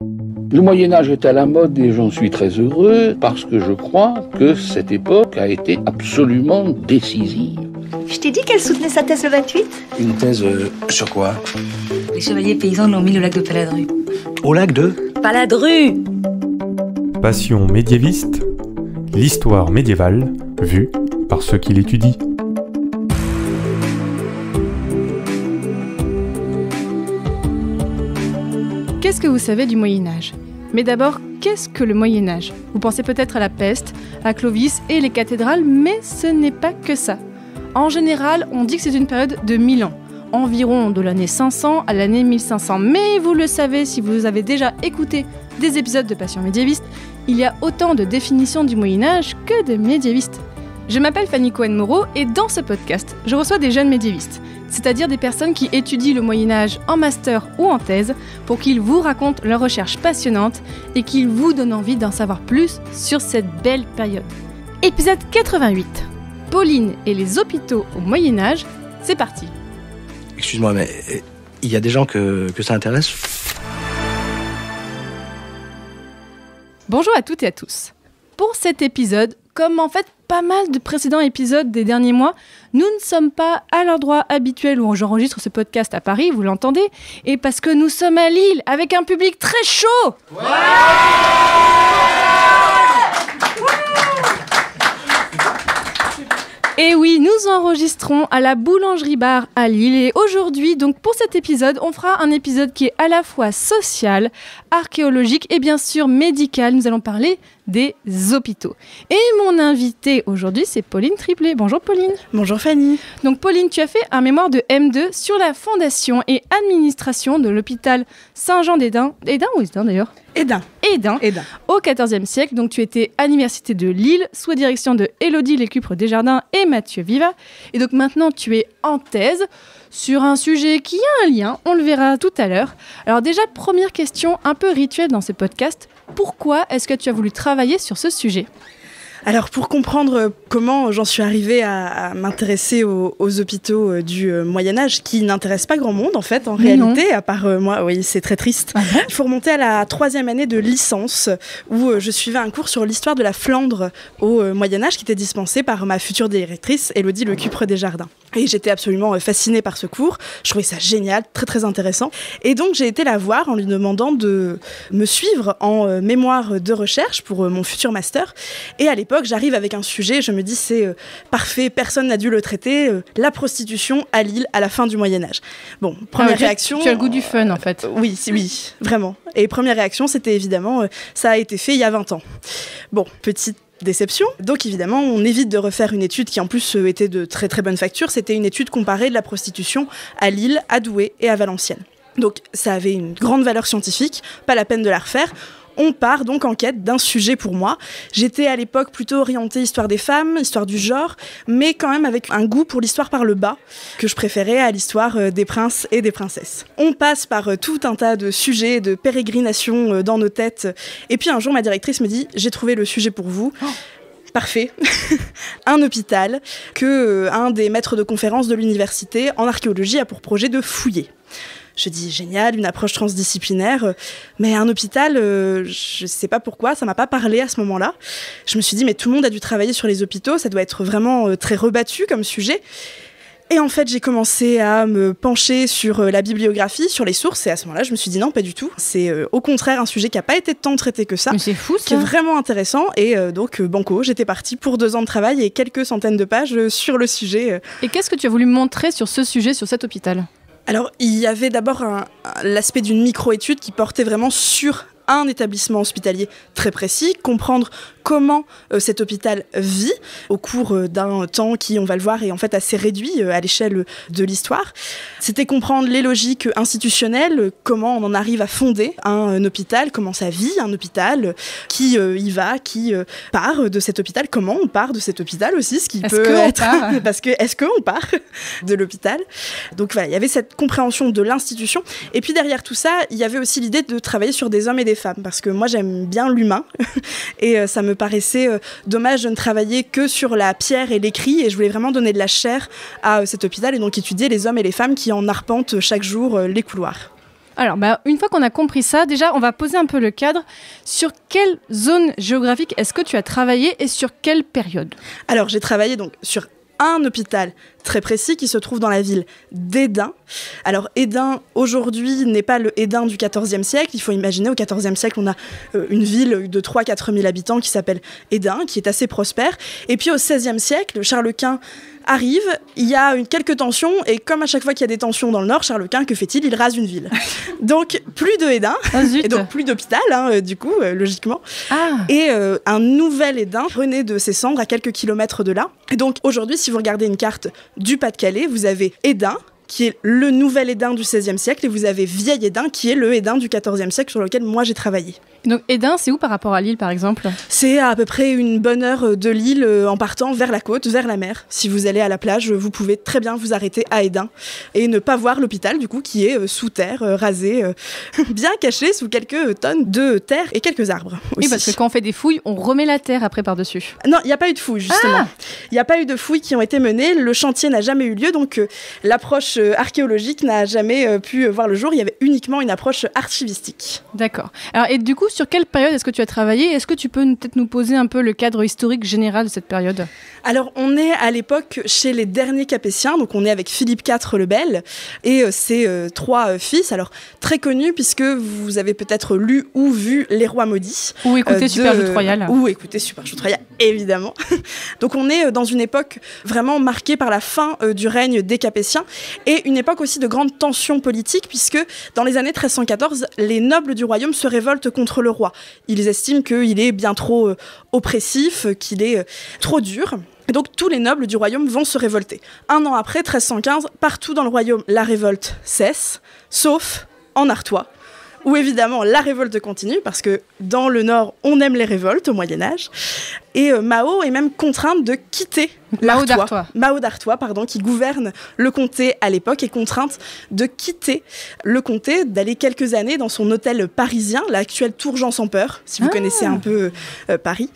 Le Moyen-Âge est à la mode et j'en suis très heureux parce que je crois que cette époque a été absolument décisive. Je t'ai dit qu'elle soutenait sa thèse le 28 ? Une thèse sur quoi ? Les chevaliers paysans l'ont mis au lac de Paladru. Au lac de Paladru ! Passion médiéviste, l'histoire médiévale vue par ceux qui l'étudient. Qu'est-ce que vous savez du Moyen-Âge ? Mais d'abord, qu'est-ce que le Moyen-Âge ? Vous pensez peut-être à la peste, à Clovis et les cathédrales, mais ce n'est pas que ça. En général, on dit que c'est une période de 1000 ans, environ de l'année 500 à l'année 1500. Mais vous le savez, si vous avez déjà écouté des épisodes de Passion médiéviste, il y a autant de définitions du Moyen-Âge que de médiévistes. Je m'appelle Fanny Cohen-Moreau et dans ce podcast, je reçois des jeunes médiévistes, c'est-à-dire des personnes qui étudient le Moyen-Âge en master ou en thèse pour qu'ils vous racontent leurs recherches passionnantes et qu'ils vous donnent envie d'en savoir plus sur cette belle période. Épisode 88. Pauline et les hôpitaux au Moyen-Âge, c'est parti. Excuse-moi, mais il y a des gens que ça intéresse ? Bonjour à toutes et à tous. Pour cet épisode, comme en fait pas mal de précédents épisodes des derniers mois, nous ne sommes pas à l'endroit habituel où j'enregistre ce podcast à Paris, vous l'entendez, et parce que nous sommes à Lille avec un public très chaud. Ouais. Et oui, nous enregistrons à la Boulangerie-Bar à Lille et aujourd'hui, donc pour cet épisode, on fera un épisode qui est à la fois social, archéologique et bien sûr médical. Nous allons parler des hôpitaux. Et mon invitée aujourd'hui, c'est Pauline Triplet. Bonjour Pauline. Bonjour Fanny. Donc Pauline, tu as fait un mémoire de M2 sur la fondation et administration de l'hôpital Saint-Jean d'Edin. Edin ou Edin d'ailleurs ? Edin. Au XIVe siècle. Donc tu étais à l'université de Lille, sous la direction de Élodie Lécupre Desjardins et Mathieu Viva. Et donc maintenant tu es en thèse sur un sujet qui a un lien, on le verra tout à l'heure. Alors déjà, première question un peu rituelle dans ce podcast. Pourquoi est-ce que tu as voulu travailler sur ce sujet ? Alors pour comprendre comment j'en suis arrivée à m'intéresser aux hôpitaux du Moyen-Âge, qui n'intéressent pas grand monde en fait, en réalité, à part moi, oui, c'est très triste. Il faut remonter à la 3e année de licence, où je suivais un cours sur l'histoire de la Flandre au Moyen-Âge, qui était dispensé par ma future directrice, Élodie Lécupre Desjardins. Et j'étais absolument fascinée par ce cours, je trouvais ça génial, très très intéressant. Et donc j'ai été la voir en lui demandant de me suivre en mémoire de recherche pour mon futur master. Et à l'époque, j'arrive avec un sujet, je me dis c'est parfait, personne n'a dû le traiter, la prostitution à Lille à la fin du Moyen-Âge. Bon, première réaction... Tu as le goût du fun en fait. Oui, vraiment. Et première réaction, c'était évidemment, ça a été fait il y a 20 ans. Bon, petite déception. Donc évidemment, on évite de refaire une étude qui en plus était de très très bonne facture. C'était une étude comparée de la prostitution à Lille, à Douai et à Valenciennes. Donc ça avait une grande valeur scientifique, pas la peine de la refaire. On part donc en quête d'un sujet pour moi. J'étais à l'époque plutôt orientée histoire des femmes, histoire du genre, mais quand même avec un goût pour l'histoire par le bas, que je préférais à l'histoire des princes et des princesses. On passe par tout un tas de sujets, de pérégrinations dans nos têtes. Et puis un jour, ma directrice me dit « J'ai trouvé le sujet pour vous ». Parfait. Un hôpital que un des maîtres de conférences de l'université en archéologie a pour projet de fouiller. Je dis génial, une approche transdisciplinaire, mais un hôpital, je sais pas pourquoi, ça m'a pas parlé à ce moment-là. Je me suis dit mais tout le monde a dû travailler sur les hôpitaux, ça doit être vraiment très rebattu comme sujet. Et en fait, j'ai commencé à me pencher sur la bibliographie, sur les sources, et à ce moment-là, je me suis dit non, pas du tout. C'est au contraire un sujet qui n'a pas été tant traité que ça. Mais c'est fou, ça. Qui est vraiment intéressant, et donc banco, j'étais partie pour 2 ans de travail et quelques centaines de pages sur le sujet. Et qu'est-ce que tu as voulu montrer sur ce sujet, sur cet hôpital ? Alors, il y avait d'abord l'aspect d'une micro-étude qui portait vraiment sur un établissement hospitalier très précis, comprendre comment cet hôpital vit au cours d'un temps qui, on va le voir, est en fait assez réduit à l'échelle de l'histoire. C'était comprendre les logiques institutionnelles, comment on en arrive à fonder un hôpital, comment ça vit un hôpital, qui y va, qui part de cet hôpital, comment on part de cet hôpital aussi, ce qui peut être... Parce que est-ce qu'on part de l'hôpital ? Donc voilà, il y avait cette compréhension de l'institution. Et puis derrière tout ça, il y avait aussi l'idée de travailler sur des hommes et des femmes, parce que moi j'aime bien l'humain et ça me paraissait dommage de ne travailler que sur la pierre et l'écrit, et je voulais vraiment donner de la chair à cet hôpital et donc étudier les hommes et les femmes qui en arpentent chaque jour les couloirs. Alors, une fois qu'on a compris ça, déjà, on va poser un peu le cadre. Sur quelle zone géographique est-ce que tu as travaillé et sur quelle période ? Alors, j'ai travaillé donc sur un hôpital très précis qui se trouve dans la ville d'Hesdin. Alors Hesdin, aujourd'hui, n'est pas le Hesdin du XIVe siècle. Il faut imaginer, au XIVe siècle, on a une ville de 3-4 000 habitants qui s'appelle Hesdin, qui est assez prospère. Et puis au XVIe siècle, Charles Quint arrive, il y a quelques tensions, et comme à chaque fois qu'il y a des tensions dans le Nord, Charles Quint, que fait-il ? Il rase une ville. Donc plus de Hesdin, et donc plus d'hôpital, du coup, logiquement. Et un nouvel Hesdin renaît de ses cendres à quelques kilomètres de là. Et donc aujourd'hui, si vous regardez une carte du Pas-de-Calais, vous avez Hesdin, qui est le nouvel Hesdin du XVIe siècle, et vous avez Vieil Hesdin, qui est le Hesdin du XIVe siècle sur lequel moi j'ai travaillé. Donc Hesdin, c'est où par rapport à Lille, par exemple ? C'est à peu près une bonne heure de Lille en partant vers la côte, vers la mer. Si vous allez à la plage, vous pouvez très bien vous arrêter à Hesdin et ne pas voir l'hôpital, du coup, qui est sous terre, rasé, bien caché sous quelques tonnes de terre et quelques arbres aussi. Oui, parce que quand on fait des fouilles, on remet la terre après par-dessus. Non, il n'y a pas eu de fouilles, justement. Il n'y a pas eu de fouilles qui ont été menées, le chantier n'a jamais eu lieu, donc l'approche archéologique n'a jamais pu voir le jour. Il y avait uniquement une approche archivistique. D'accord. Alors, et du coup, sur quelle période est-ce que tu as travaillé ? Est-ce que tu peux peut-être nous poser un peu le cadre historique général de cette période ? Alors, on est à l'époque chez les derniers Capétiens, donc on est avec Philippe IV le Bel et ses 3 fils, alors très connus puisque vous avez peut-être lu ou vu Les Rois Maudits. Ou écouté Superjoute Royale. Ou écouté Superjoute Royale, évidemment. Donc on est dans une époque vraiment marquée par la fin du règne des Capétiens et une époque aussi de grande tension politique puisque dans les années 1314, les nobles du royaume se révoltent contre le roi. Ils estiment qu'il est bien trop oppressif, qu'il est trop dur. Et donc tous les nobles du royaume vont se révolter. Un an après, 1315, partout dans le royaume, la révolte cesse, sauf en Artois, où évidemment la révolte continue, parce que dans le Nord, on aime les révoltes au Moyen-Âge. Et Mao est même contrainte de quitter l'Artois. Mao d'Artois, qui gouverne le comté à l'époque, est contrainte de quitter le comté, d'aller quelques années dans son hôtel parisien, l'actuelle Tour Jean-sans-Peur, si vous connaissez un peu Paris.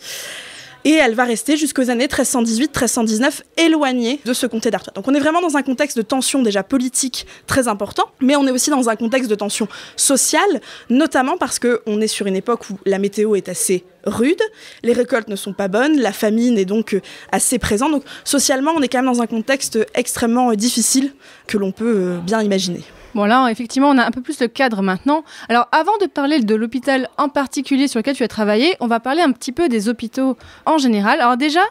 Et elle va rester jusqu'aux années 1318-1319 éloignée de ce comté d'Artois. Donc on est vraiment dans un contexte de tension déjà politique très important, mais on est aussi dans un contexte de tension sociale, notamment parce qu'on est sur une époque où la météo est assez rude, les récoltes ne sont pas bonnes, la famine est donc assez présente. Donc socialement, on est quand même dans un contexte extrêmement difficile que l'on peut bien imaginer. Bon là, effectivement, on a un peu plus le cadre maintenant. Alors, avant de parler de l'hôpital en particulier sur lequel tu as travaillé, on va parler un petit peu des hôpitaux en général. Alors déjà,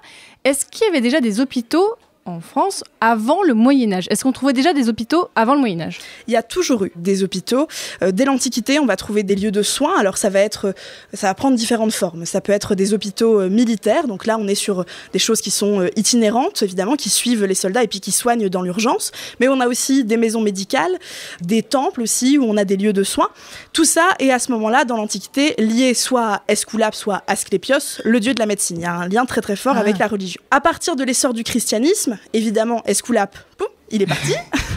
est-ce qu'il y avait déjà des hôpitaux en France avant le Moyen-Âge ? Est-ce qu'on trouvait déjà des hôpitaux avant le Moyen-Âge ? Il y a toujours eu des hôpitaux. Dès l'Antiquité, on va trouver des lieux de soins. Alors ça va prendre différentes formes. Ça peut être des hôpitaux militaires. Donc là, on est sur des choses qui sont itinérantes, évidemment, qui suivent les soldats et puis qui soignent dans l'urgence. Mais on a aussi des maisons médicales, des temples aussi, où on a des lieux de soins. Tout ça est à ce moment-là, dans l'Antiquité, lié soit à Esculape, soit à Asclépios, le dieu de la médecine. Il y a un lien très très fort avec la religion. À partir de l'essor du christianisme, évidemment, Esculape, poum, il est parti,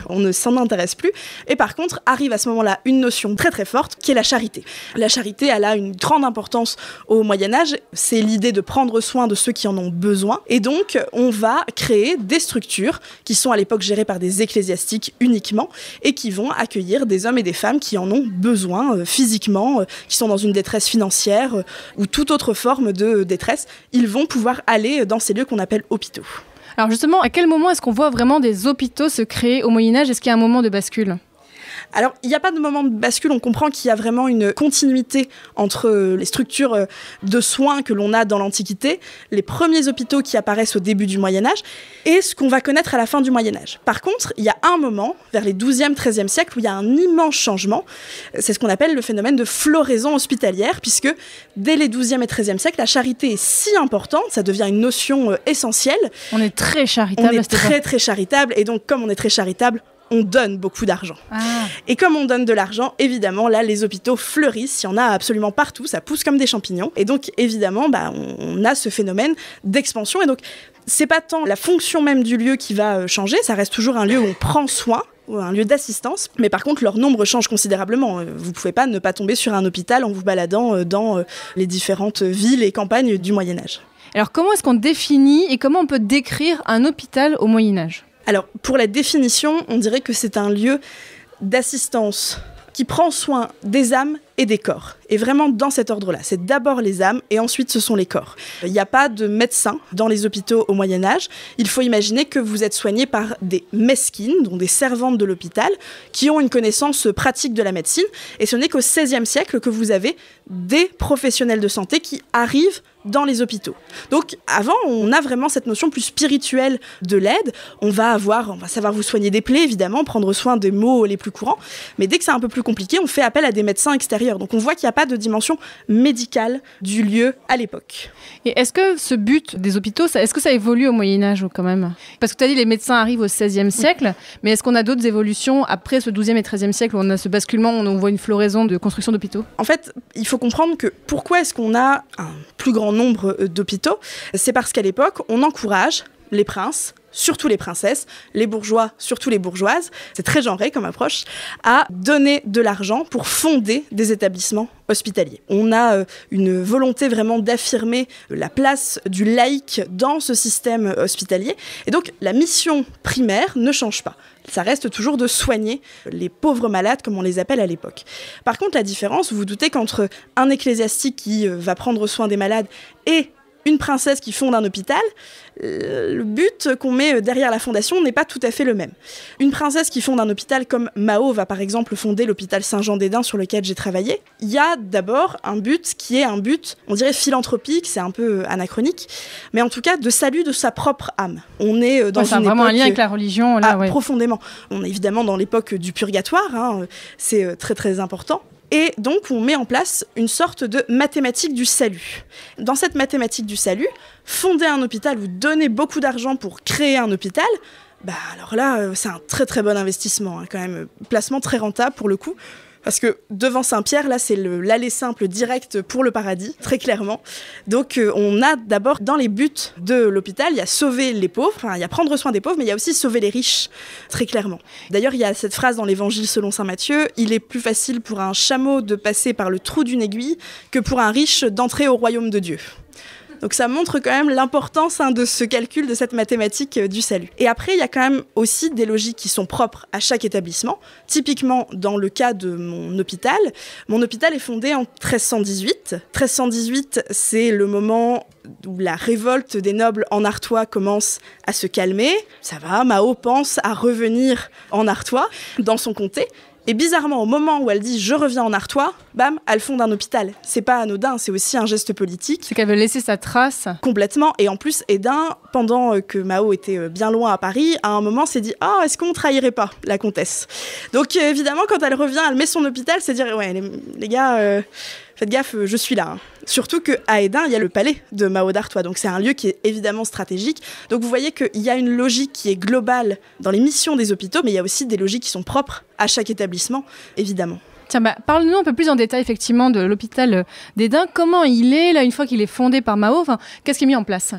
on ne s'en intéresse plus. Et par contre, arrive à ce moment-là une notion très très forte qui est la charité. La charité, elle a une grande importance au Moyen-Âge. C'est l'idée de prendre soin de ceux qui en ont besoin. Et donc, on va créer des structures qui sont à l'époque gérées par des ecclésiastiques uniquement et qui vont accueillir des hommes et des femmes qui en ont besoin physiquement, qui sont dans une détresse financière ou toute autre forme de détresse. Ils vont pouvoir aller dans ces lieux qu'on appelle hôpitaux. Alors justement, à quel moment est-ce qu'on voit vraiment des hôpitaux se créer au Moyen-Âge ? Est-ce qu'il y a un moment de bascule ? Alors, il n'y a pas de moment de bascule, on comprend qu'il y a vraiment une continuité entre les structures de soins que l'on a dans l'Antiquité, les premiers hôpitaux qui apparaissent au début du Moyen-Âge, et ce qu'on va connaître à la fin du Moyen-Âge. Par contre, il y a un moment, vers les 12e, 13e siècles, où il y a un immense changement. C'est ce qu'on appelle le phénomène de floraison hospitalière, puisque dès les 12e et 13e siècles, la charité est si importante, ça devient une notion essentielle. On est très charitable. On est très, très charitable, et donc comme on est très charitable, on donne beaucoup d'argent. Et comme on donne de l'argent, évidemment, là, les hôpitaux fleurissent. Il y en a absolument partout. Ça pousse comme des champignons. Et donc, évidemment, on a ce phénomène d'expansion. Et donc, c'est pas tant la fonction même du lieu qui va changer. Ça reste toujours un lieu où on prend soin, ou un lieu d'assistance. Mais par contre, leur nombre change considérablement. Vous pouvez pas ne pas tomber sur un hôpital en vous baladant dans les différentes villes et campagnes du Moyen-Âge. Alors, comment est-ce qu'on définit et comment on peut décrire un hôpital au Moyen-Âge ? Alors, pour la définition, on dirait que c'est un lieu d'assistance qui prend soin des âmes et des corps. Et vraiment dans cet ordre-là. C'est d'abord les âmes et ensuite ce sont les corps. Il n'y a pas de médecin dans les hôpitaux au Moyen-Âge. Il faut imaginer que vous êtes soigné par des meskines, donc des servantes de l'hôpital, qui ont une connaissance pratique de la médecine. Et ce n'est qu'au XVIe siècle que vous avez des professionnels de santé qui arrivent dans les hôpitaux. Donc avant, on a vraiment cette notion plus spirituelle de l'aide. On va savoir vous soigner des plaies, évidemment, prendre soin des maux les plus courants. Mais dès que c'est un peu plus compliqué, on fait appel à des médecins extérieurs. Donc on voit qu'il n'y a pas de dimension médicale du lieu à l'époque. Et est-ce que ce but des hôpitaux, est-ce que ça évolue au Moyen-Âge quand même? Parce que tu as dit les médecins arrivent au XVIe siècle, mais est-ce qu'on a d'autres évolutions après ce XIIe et XIIIe siècle où on a ce basculement, où on voit une floraison de construction d'hôpitaux? En fait, il faut comprendre que pourquoi est-ce qu'on a un plus grand nombre d'hôpitaux? C'est parce qu'à l'époque, on encourage les princes, surtout les princesses, les bourgeois, surtout les bourgeoises, c'est très genré comme approche, à donner de l'argent pour fonder des établissements hospitaliers. On a une volonté vraiment d'affirmer la place du laïc dans ce système hospitalier. Et donc, la mission primaire ne change pas. Ça reste toujours de soigner les pauvres malades, comme on les appelle à l'époque. Par contre, la différence, vous vous doutez qu'entre un ecclésiastique qui va prendre soin des malades et une princesse qui fonde un hôpital, le but qu'on met derrière la fondation n'est pas tout à fait le même. Une princesse qui fonde un hôpital comme Mao va par exemple fonder l'hôpital Saint-Jean-d'Esdins sur lequel j'ai travaillé, il y a d'abord un but qui est un but, on dirait philanthropique, c'est un peu anachronique, mais en tout cas de salut de sa propre âme. On est dans une vraiment époque, un lien avec la religion là, profondément. On est évidemment dans l'époque du purgatoire, c'est très très important. Et donc, on met en place une sorte de mathématique du salut. Dans cette mathématique du salut, fonder un hôpital ou donner beaucoup d'argent pour créer un hôpital, alors là, c'est un très très bon investissement, quand même. Placement très rentable pour le coup. Parce que devant Saint-Pierre, là, c'est l'aller simple direct pour le paradis, très clairement. Donc, on a d'abord, dans les buts de l'hôpital, il y a sauver les pauvres, il y a prendre soin des pauvres, mais il y a aussi sauver les riches, très clairement. D'ailleurs, il y a cette phrase dans l'Évangile selon saint Matthieu, « Il est plus facile pour un chameau de passer par le trou d'une aiguille que pour un riche d'entrer au royaume de Dieu. » Donc ça montre quand même l'importance de ce calcul, de cette mathématique du salut. Et après, il y a quand même aussi des logiques qui sont propres à chaque établissement. Typiquement, dans le cas de mon hôpital est fondé en 1318. 1318, c'est le moment où la révolte des nobles en Artois commence à se calmer. Ça va, Mao pense à revenir en Artois, dans son comté. Et bizarrement, au moment où elle dit « je reviens en Artois », bam, elle fonde un hôpital. C'est pas anodin, c'est aussi un geste politique. C'est qu'elle veut laisser sa trace. Complètement. Et en plus, Esdins, pendant que Mao était bien loin à Paris, à un moment s'est dit « ah, est-ce qu'on trahirait pas la comtesse ?» Donc évidemment, quand elle revient, elle met son hôpital, c'est dire « ouais, les gars, faites gaffe, je suis là. » Surtout qu'à Esdins, il y a le palais de Mao d'Artois. Donc c'est un lieu qui est évidemment stratégique. Donc vous voyez qu'il y a une logique qui est globale dans les missions des hôpitaux, mais il y a aussi des logiques qui sont propres à chaque établissement, évidemment. Tiens, parle-nous un peu plus en détail effectivement de l'hôpital d'Esdins. Comment il est, là, une fois qu'il est fondé par Mao, qu'est-ce qui est mis en place ?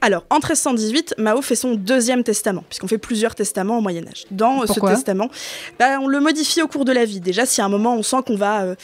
Alors, en 1318, Mao fait son deuxième testament, puisqu'on fait plusieurs testaments au Moyen-Âge. Dans ce testament, on le modifie au cours de la vie. Déjà, si à un moment, on sent qu'on va...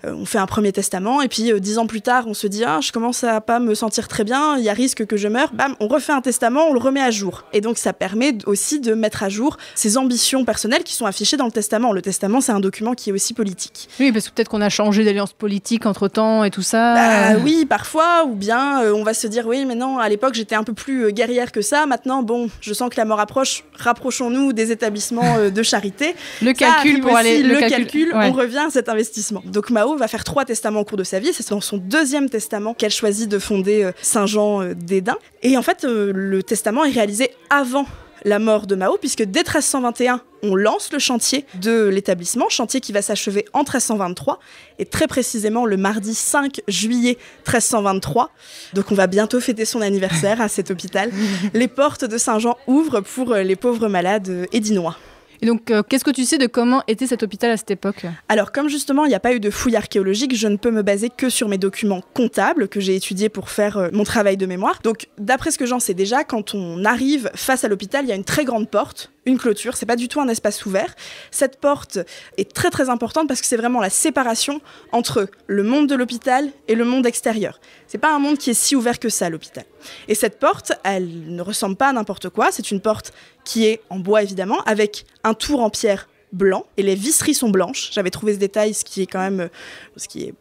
on fait un premier testament, et puis 10 ans plus tard, on se dit « ah, je commence à pas me sentir très bien, il y a risque que je meure », bam, on refait un testament, on le remet à jour. Et donc, ça permet aussi de mettre à jour ses ambitions personnelles qui sont affichées dans le testament. Le testament, c'est un document qui est aussi politique. Oui, parce que peut-être qu'on a changé d'alliance politique entre-temps et tout ça. Oui, parfois, ou bien on va se dire « oui, mais non, à l'époque, j'étais un peu plus guerrière que ça. Maintenant, bon, je sens que la mort approche. Rapprochons-nous des établissements de charité. » Le calcul pour aller... Le calcul, on revient à cet investissement. Donc Mao va faire 3 testaments au cours de sa vie. C'est dans son deuxième testament qu'elle choisit de fonder Saint-Jean-d'Esdins. Et en fait, le testament est réalisé avant la mort de Mao, puisque dès 1321, on lance le chantier de l'établissement, chantier qui va s'achever en 1323, et très précisément le mardi 5 juillet 1323. Donc on va bientôt fêter son anniversaire à cet hôpital. Les portes de Saint-Jean ouvrent pour les pauvres malades édinois. Et donc, qu'est-ce que tu sais de comment était cet hôpital à cette époque ? Alors, comme justement, il n'y a pas eu de fouilles archéologiques, je ne peux me baser que sur mes documents comptables que j'ai étudiés pour faire mon travail de mémoire. Donc, d'après ce que j'en sais déjà, quand on arrive face à l'hôpital, il y a une très grande porte, une clôture, c'est pas du tout un espace ouvert. Cette porte est très très importante parce que c'est vraiment la séparation entre le monde de l'hôpital et le monde extérieur. C'est pas un monde qui est si ouvert que ça, l'hôpital. Et cette porte, elle ne ressemble pas à n'importe quoi, c'est une porte qui est en bois évidemment, avec un tour en pierre blanc et les visseries sont blanches. J'avais trouvé ce détail, ce qui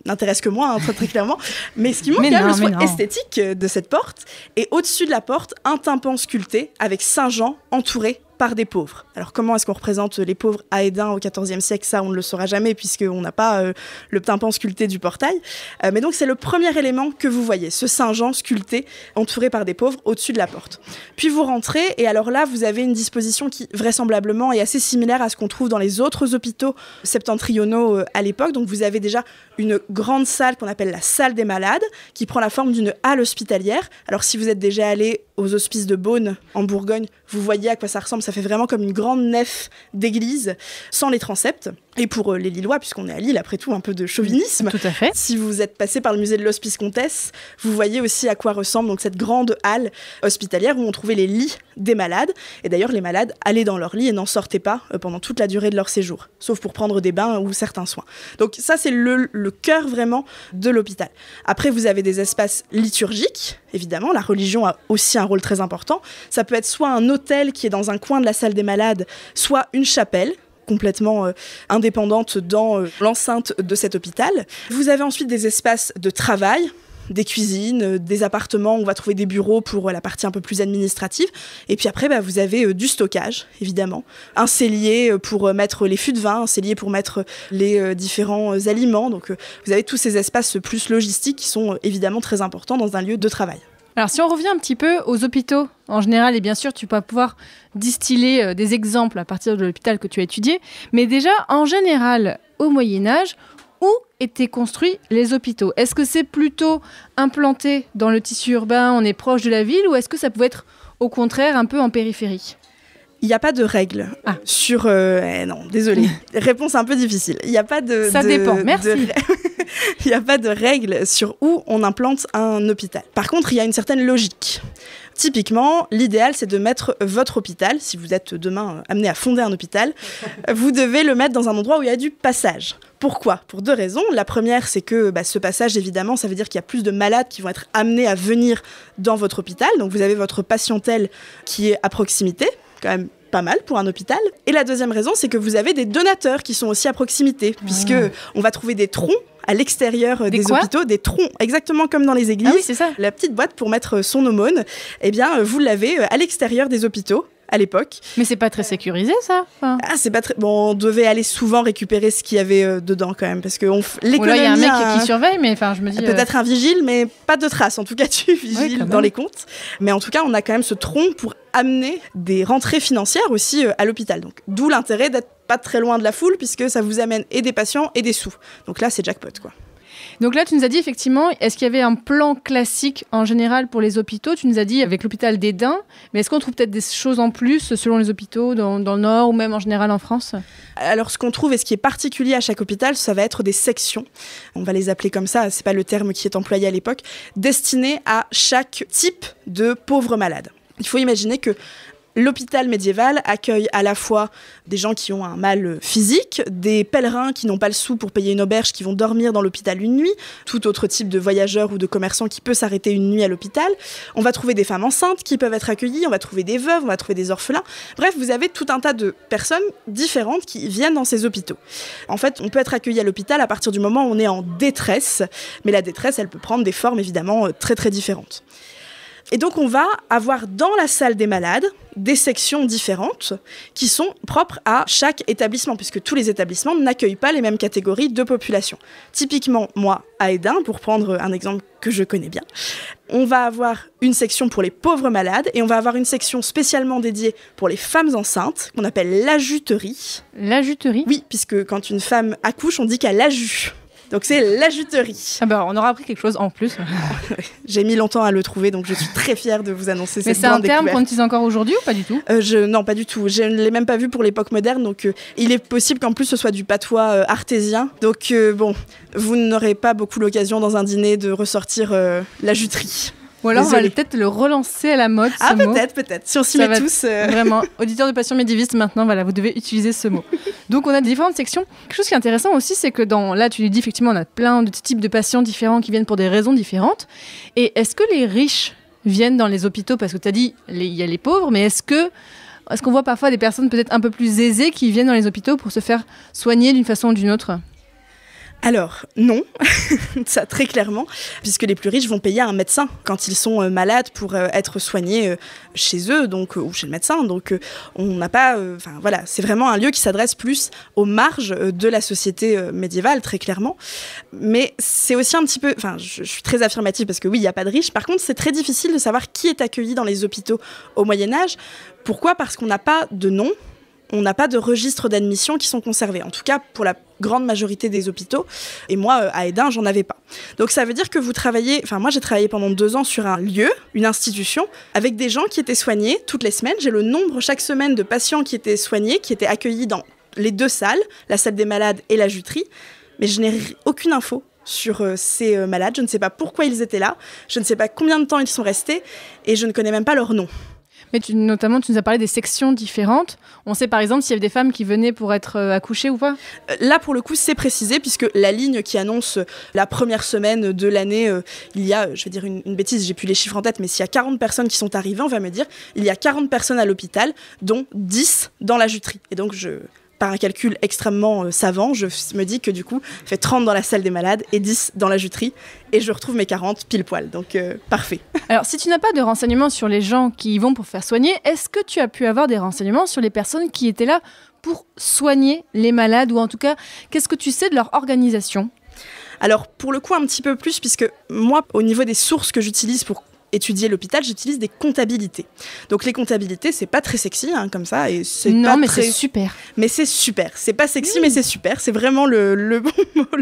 n'intéresse que moi, très très clairement. Mais ce qui montre quand même le soin esthétique de cette porte. Et au-dessus de la porte, un tympan sculpté avec Saint-Jean entouré par des pauvres. Alors comment est-ce qu'on représente les pauvres à Hesdin au XIVe siècle? Ça, on ne le saura jamais puisqu'on n'a pas le tympan sculpté du portail. Mais donc c'est le premier élément que vous voyez, ce Saint-Jean sculpté entouré par des pauvres au-dessus de la porte. Puis vous rentrez et alors là, vous avez une disposition qui vraisemblablement est assez similaire à ce qu'on trouve dans les autres hôpitaux septentrionaux à l'époque. Donc vous avez déjà une grande salle qu'on appelle la salle des malades qui prend la forme d'une halle hospitalière. Alors si vous êtes déjà allé aux hospices de Beaune en Bourgogne, vous voyez à quoi ça ressemble. Ça fait vraiment comme une grande nef d'église sans les transepts. Et pour les Lillois, puisqu'on est à Lille, après tout, un peu de chauvinisme. Tout à fait. Si vous êtes passé par le musée de l'Hospice Comtesse, vous voyez aussi à quoi ressemble donc cette grande halle hospitalière où on trouvait les lits des malades. Et d'ailleurs, les malades allaient dans leur lit et n'en sortaient pas pendant toute la durée de leur séjour, sauf pour prendre des bains ou certains soins. Donc ça, c'est le cœur vraiment de l'hôpital. Après, vous avez des espaces liturgiques, évidemment. La religion a aussi un rôle très important. Ça peut être soit un autel qui est dans un coin de la salle des malades, soit une chapelle complètement indépendante dans l'enceinte de cet hôpital. Vous avez ensuite des espaces de travail, des cuisines, des appartements où on va trouver des bureaux pour la partie un peu plus administrative. Et puis après, vous avez du stockage, évidemment. Un cellier pour mettre les fûts de vin, un cellier pour mettre les différents aliments. Donc vous avez tous ces espaces plus logistiques qui sont évidemment très importants dans un lieu de travail. Alors si on revient un petit peu aux hôpitaux en général, et bien sûr tu vas pouvoir distiller des exemples à partir de l'hôpital que tu as étudié, mais déjà en général au Moyen-Âge, où étaient construits les hôpitaux? Est-ce que c'est plutôt implanté dans le tissu urbain, on est proche de la ville, ou est-ce que ça pouvait être au contraire un peu en périphérie? Il n'y a pas de règle sur... non, désolé. Réponse un peu difficile. Il n'y a pas de... Ça dépend, merci. Il n'y a pas de règle sur où on implante un hôpital. Par contre, il y a une certaine logique. Typiquement, l'idéal, c'est de mettre votre hôpital, si vous êtes demain amené à fonder un hôpital, vous devez le mettre dans un endroit où il y a du passage. Pourquoi ? Pour deux raisons. La première, c'est que ce passage, évidemment, ça veut dire qu'il y a plus de malades qui vont être amenés à venir dans votre hôpital. Donc vous avez votre patientèle qui est à proximité, quand même pas mal pour un hôpital. Et la deuxième raison, c'est que vous avez des donateurs qui sont aussi à proximité, puisque on va trouver des troncs à l'extérieur des hôpitaux, des troncs, exactement comme dans les églises. Ah oui, c'est ça. La petite boîte pour mettre son aumône, eh bien, vous l'avez à l'extérieur des hôpitaux à l'époque. Mais c'est pas très sécurisé, ça. Enfin... c'est pas très... Bon, on devait aller souvent récupérer ce qu'il y avait dedans, quand même, parce que l'économie... Là, il y a un mec qui surveille, mais enfin, je me dis... Peut-être un vigile, mais pas de traces. En tout cas, tu vigiles dans les comptes. Mais en tout cas, on a quand même ce tronc pour amener des rentrées financières aussi à l'hôpital. Donc, d'où l'intérêt d'être pas très loin de la foule, puisque ça vous amène et des patients et des sous. Donc là, c'est jackpot, quoi. Donc là, tu nous as dit effectivement, est-ce qu'il y avait un plan classique en général pour les hôpitaux? Tu nous as dit avec l'hôpital d'Hesdin, mais est-ce qu'on trouve peut-être des choses en plus selon les hôpitaux dans le Nord ou même en général en France? Alors ce qu'on trouve et ce qui est particulier à chaque hôpital, ça va être des sections, on va les appeler comme ça, c'est pas le terme qui est employé à l'époque, destinées à chaque type de pauvre malade. Il faut imaginer que l'hôpital médiéval accueille à la fois des gens qui ont un mal physique, des pèlerins qui n'ont pas le sou pour payer une auberge, qui vont dormir dans l'hôpital une nuit, tout autre type de voyageur ou de commerçant qui peut s'arrêter une nuit à l'hôpital. On va trouver des femmes enceintes qui peuvent être accueillies, on va trouver des veuves, on va trouver des orphelins. Bref, vous avez tout un tas de personnes différentes qui viennent dans ces hôpitaux. En fait, on peut être accueilli à l'hôpital à partir du moment où on est en détresse, mais la détresse, elle peut prendre des formes évidemment très très différentes. Et donc on va avoir dans la salle des malades des sections différentes qui sont propres à chaque établissement, puisque tous les établissements n'accueillent pas les mêmes catégories de population. Typiquement, moi, à Hesdin, pour prendre un exemple que je connais bien, on va avoir une section pour les pauvres malades et on va avoir une section spécialement dédiée pour les femmes enceintes, qu'on appelle l'ajuterie. L'ajuterie ? Oui, puisque quand une femme accouche, on dit qu'elle ajute. Donc c'est l'ajuterie. Ah bah on aura appris quelque chose en plus. J'ai mis longtemps à le trouver, donc je suis très fière de vous annoncer cette grande découverte. Mais c'est un terme qu'on utilise encore aujourd'hui ou pas du tout ? Non, pas du tout. Je ne l'ai même pas vu pour l'époque moderne, donc il est possible qu'en plus ce soit du patois artésien. Donc bon, vous n'aurez pas beaucoup l'occasion dans un dîner de ressortir l'ajuterie. Ou alors on va peut-être le relancer à la mode, ce mot. Peut-être. Si on s'y met tous. Vraiment, auditeurs de Passion médiéviste, maintenant, voilà, vous devez utiliser ce mot. Donc on a différentes sections. Quelque chose qui est intéressant aussi, c'est que là, tu lui dis effectivement, on a plein de types de patients différents qui viennent pour des raisons différentes. Et est-ce que les riches viennent dans les hôpitaux? Parce que tu as dit, il y a les pauvres, mais est-ce que Est-ce qu'on voit parfois des personnes peut-être un peu plus aisées qui viennent dans les hôpitaux pour se faire soigner d'une façon ou d'une autre ? Alors, non, ça très clairement, puisque les plus riches vont payer un médecin quand ils sont malades pour être soignés chez eux, donc, ou chez le médecin. Donc, on n'a pas... voilà, c'est vraiment un lieu qui s'adresse plus aux marges de la société médiévale, très clairement. Mais c'est aussi un petit peu... Enfin, je suis très affirmative parce que oui, il n'y a pas de riches. Par contre, c'est très difficile de savoir qui est accueilli dans les hôpitaux au Moyen-Âge. Pourquoi ? Parce qu'on n'a pas de nom. On n'a pas de registres d'admission qui sont conservés, en tout cas pour la grande majorité des hôpitaux. Et moi, à Hesdin, j'en avais pas. Donc ça veut dire que vous travaillez... Enfin, moi, j'ai travaillé pendant 2 ans sur un lieu, une institution, avec des gens qui étaient soignés toutes les semaines. J'ai le nombre chaque semaine de patients qui étaient soignés, qui étaient accueillis dans les 2 salles, la salle des malades et la juterie. Mais je n'ai aucune info sur ces malades. Je ne sais pas pourquoi ils étaient là. Je ne sais pas combien de temps ils sont restés. Et je ne connais même pas leur nom. Mais notamment, tu nous as parlé des sections différentes. On sait par exemple s'il y avait des femmes qui venaient pour être accouchées ou pas ? Là, pour le coup, c'est précisé, puisque la ligne qui annonce la première semaine de l'année, il y a, je vais dire une bêtise, j'ai plus les chiffres en tête, mais s'il y a 40 personnes qui sont arrivées, on va me dire, il y a 40 personnes à l'hôpital, dont 10 dans la juterie. Et donc, par un calcul extrêmement savant, je me dis que du coup, je fais 30 dans la salle des malades et 10 dans la juterie, et je retrouve mes 40 pile poil, donc parfait. Alors, si tu n'as pas de renseignements sur les gens qui y vont pour faire soigner, est-ce que tu as pu avoir des renseignements sur les personnes qui étaient là pour soigner les malades, ou en tout cas, qu'est-ce que tu sais de leur organisation ? Alors, pour le coup, un petit peu plus, puisque moi, au niveau des sources que j'utilise pour étudier l'hôpital, j'utilise des comptabilités. Donc les comptabilités, c'est pas très sexy comme ça, et c'est c'est super. Mais c'est super. C'est pas sexy, mais c'est super. C'est vraiment le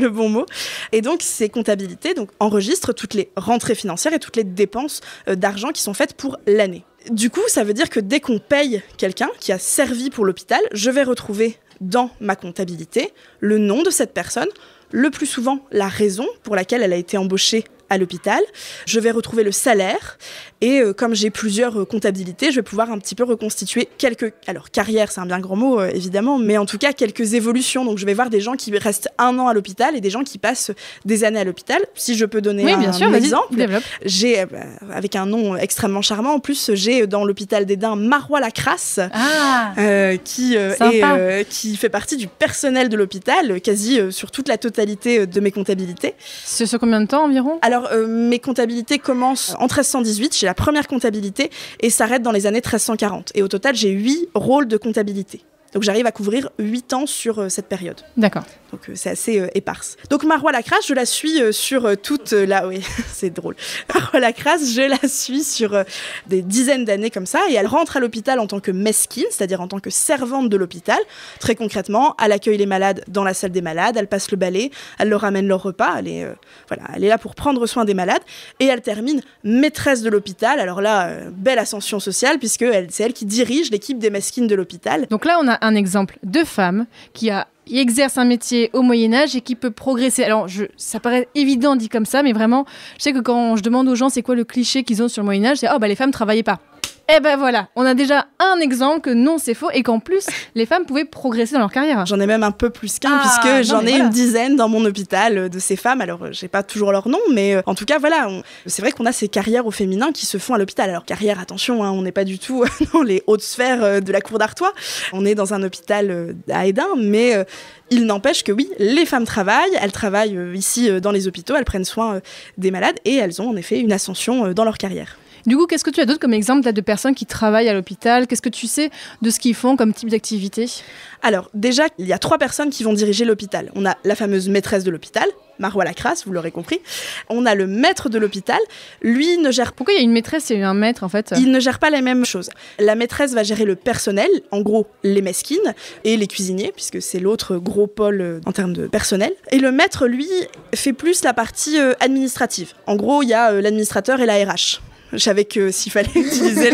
bon mot. Et donc ces comptabilités enregistrent toutes les rentrées financières et toutes les dépenses d'argent qui sont faites pour l'année. Du coup, ça veut dire que dès qu'on paye quelqu'un qui a servi pour l'hôpital, je vais retrouver dans ma comptabilité le nom de cette personne, le plus souvent la raison pour laquelle elle a été embauchée à l'hôpital. Je vais retrouver le salaire et comme j'ai plusieurs comptabilités, je vais pouvoir un petit peu reconstituer alors carrière, c'est un bien grand mot évidemment, mais en tout cas quelques évolutions. Donc je vais voir des gens qui restent 1 an à l'hôpital et des gens qui passent des années à l'hopital. Si je peux donner un exemple, j'ai avec un nom extrêmement charmant en plus, j'ai dans l'hôpital d'Hesdin Marois-Lacrasse qui fait partie du personnel de l'hôpital quasi sur toute la totalité de mes comptabilités. C'est sur combien de temps environ ? Alors, mes comptabilités commencent en 1318, j'ai la première comptabilité, et s'arrêtent dans les années 1340. Et au total, j'ai 8 rôles de comptabilité. Donc j'arrive à couvrir 8 ans sur cette période. D'accord. Donc c'est assez éparse. Donc Marois-Lacrasse, je la suis sur toute la... Oui, c'est drôle. Marois-Lacrasse, je la suis sur des dizaines d'années comme ça, et elle rentre à l'hôpital en tant que mesquine, c'est-à-dire en tant que servante de l'hôpital. Très concrètement, elle accueille les malades dans la salle des malades, elle passe le balai, elle leur amène leur repas, elle est là pour prendre soin des malades, et elle termine maîtresse de l'hôpital. Alors là, belle ascension sociale, puisque c'est elle qui dirige l'équipe des mesquines de l'hôpital. Donc là, on a un exemple de femme qui exerce un métier au Moyen-Âge et qui peut progresser. Alors, ça paraît évident dit comme ça, mais vraiment, je sais que quand je demande aux gens c'est quoi le cliché qu'ils ont sur le Moyen-Âge, c'est « Oh, les femmes travaillaient pas ». Eh ben voilà, on a déjà un exemple que non, c'est faux, et qu'en plus, les femmes pouvaient progresser dans leur carrière. J'en ai même un peu plus qu'un, puisque j'en ai une dizaine dans mon hôpital de ces femmes. Alors, j'ai pas toujours leur nom, mais en tout cas, voilà, c'est vrai qu'on a ces carrières au féminin qui se font à l'hôpital. Alors, carrière, attention, on n'est pas du tout dans les hautes sphères de la cour d'Artois. On est dans un hôpital à Hesdin, mais... il n'empêche que oui, les femmes travaillent, elles travaillent ici dans les hôpitaux, elles prennent soin des malades, et elles ont en effet une ascension dans leur carrière. Du coup, qu'est-ce que tu as d'autre comme exemple de personnes qui travaillent à l'hôpital ? Qu'est-ce que tu sais de ce qu'ils font comme type d'activité ? Alors, déjà, il y a 3 personnes qui vont diriger l'hôpital. On a la fameuse maîtresse de l'hôpital, Marois-Lacrasse, vous l'aurez compris. On a le maître de l'hôpital. Lui ne gère... Pourquoi il y a une maîtresse et un maître, en fait ? Il ne gère pas les mêmes choses. La maîtresse va gérer le personnel, en gros, les mesquines et les cuisiniers, puisque c'est l'autre gros pôle en termes de personnel. Et le maître, lui, fait plus la partie administrative. En gros, il y a l'administrateur et la RH. Je savais que s'il fallait utiliser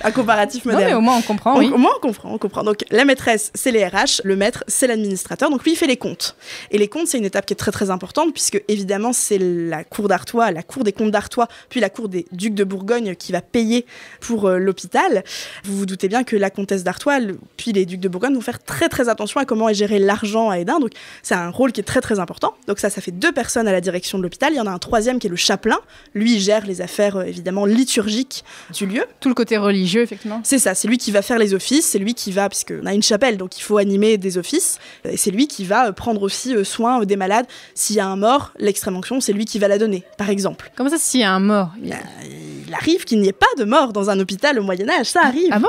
un comparatif moderne. Non, mais au moins on comprend, oui. Au moins on comprend. Donc la maîtresse, c'est les RH, le maître, c'est l'administrateur. Donc lui, il fait les comptes. Et les comptes, c'est une étape qui est très très importante, puisque évidemment, c'est la cour d'Artois, la cour des comptes d'Artois, puis la cour des ducs de Bourgogne qui va payer pour l'hôpital. Vous vous doutez bien que la comtesse d'Artois, puis les ducs de Bourgogne vont faire très très attention à comment est géré l'argent à Hesdin. Donc c'est un rôle qui est très très important. Donc ça fait 2 personnes à la direction de l'hôpital. Il y en a un 3e qui est le chapelain. Lui, il gère les affaires, évidemment, liturgique du lieu. Tout le côté religieux, effectivement. C'est ça, c'est lui qui va faire les offices, c'est lui qui va, puisqu'on a une chapelle, donc il faut animer des offices, et c'est lui qui va prendre aussi soin des malades. S'il y a un mort, l'extrême-onction, c'est lui qui va la donner, par exemple. Comment ça, s'il y a un mort? Il arrive qu'il n'y ait pas de mort dans un hôpital au Moyen-Âge, ça arrive. Ah bon?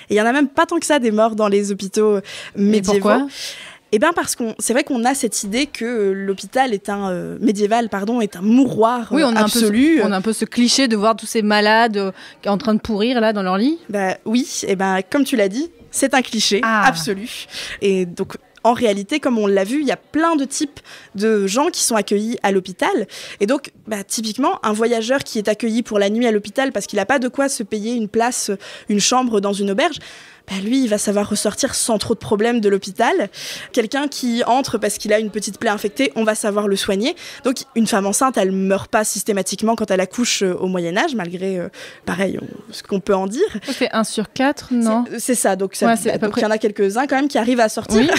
Et il y en a même pas tant que ça des morts dans les hôpitaux médiévaux. Et pourquoi? Eh bien parce c'est vrai qu'on a cette idée que l'hôpital est médiéval est un mouroir absolu. On a un peu ce cliché de voir tous ces malades en train de pourrir là dans leur lit. Oui, et comme tu l'as dit, c'est un cliché absolu. Et donc en réalité, comme on l'a vu, il y a plein de types de gens qui sont accueillis à l'hôpital. Et donc, typiquement, un voyageur qui est accueilli pour la nuit à l'hôpital parce qu'il n'a pas de quoi se payer une place, une chambre dans une auberge, lui, il va savoir ressortir sans trop de problèmes de l'hôpital. Quelqu'un qui entre parce qu'il a une petite plaie infectée, on va savoir le soigner. Donc, une femme enceinte, elle ne meurt pas systématiquement quand elle accouche au Moyen-Âge, malgré, ce qu'on peut en dire. Ça fait 1 sur 4, non? C'est ça. Donc, il y en a quelques-uns quand même qui arrivent à sortir.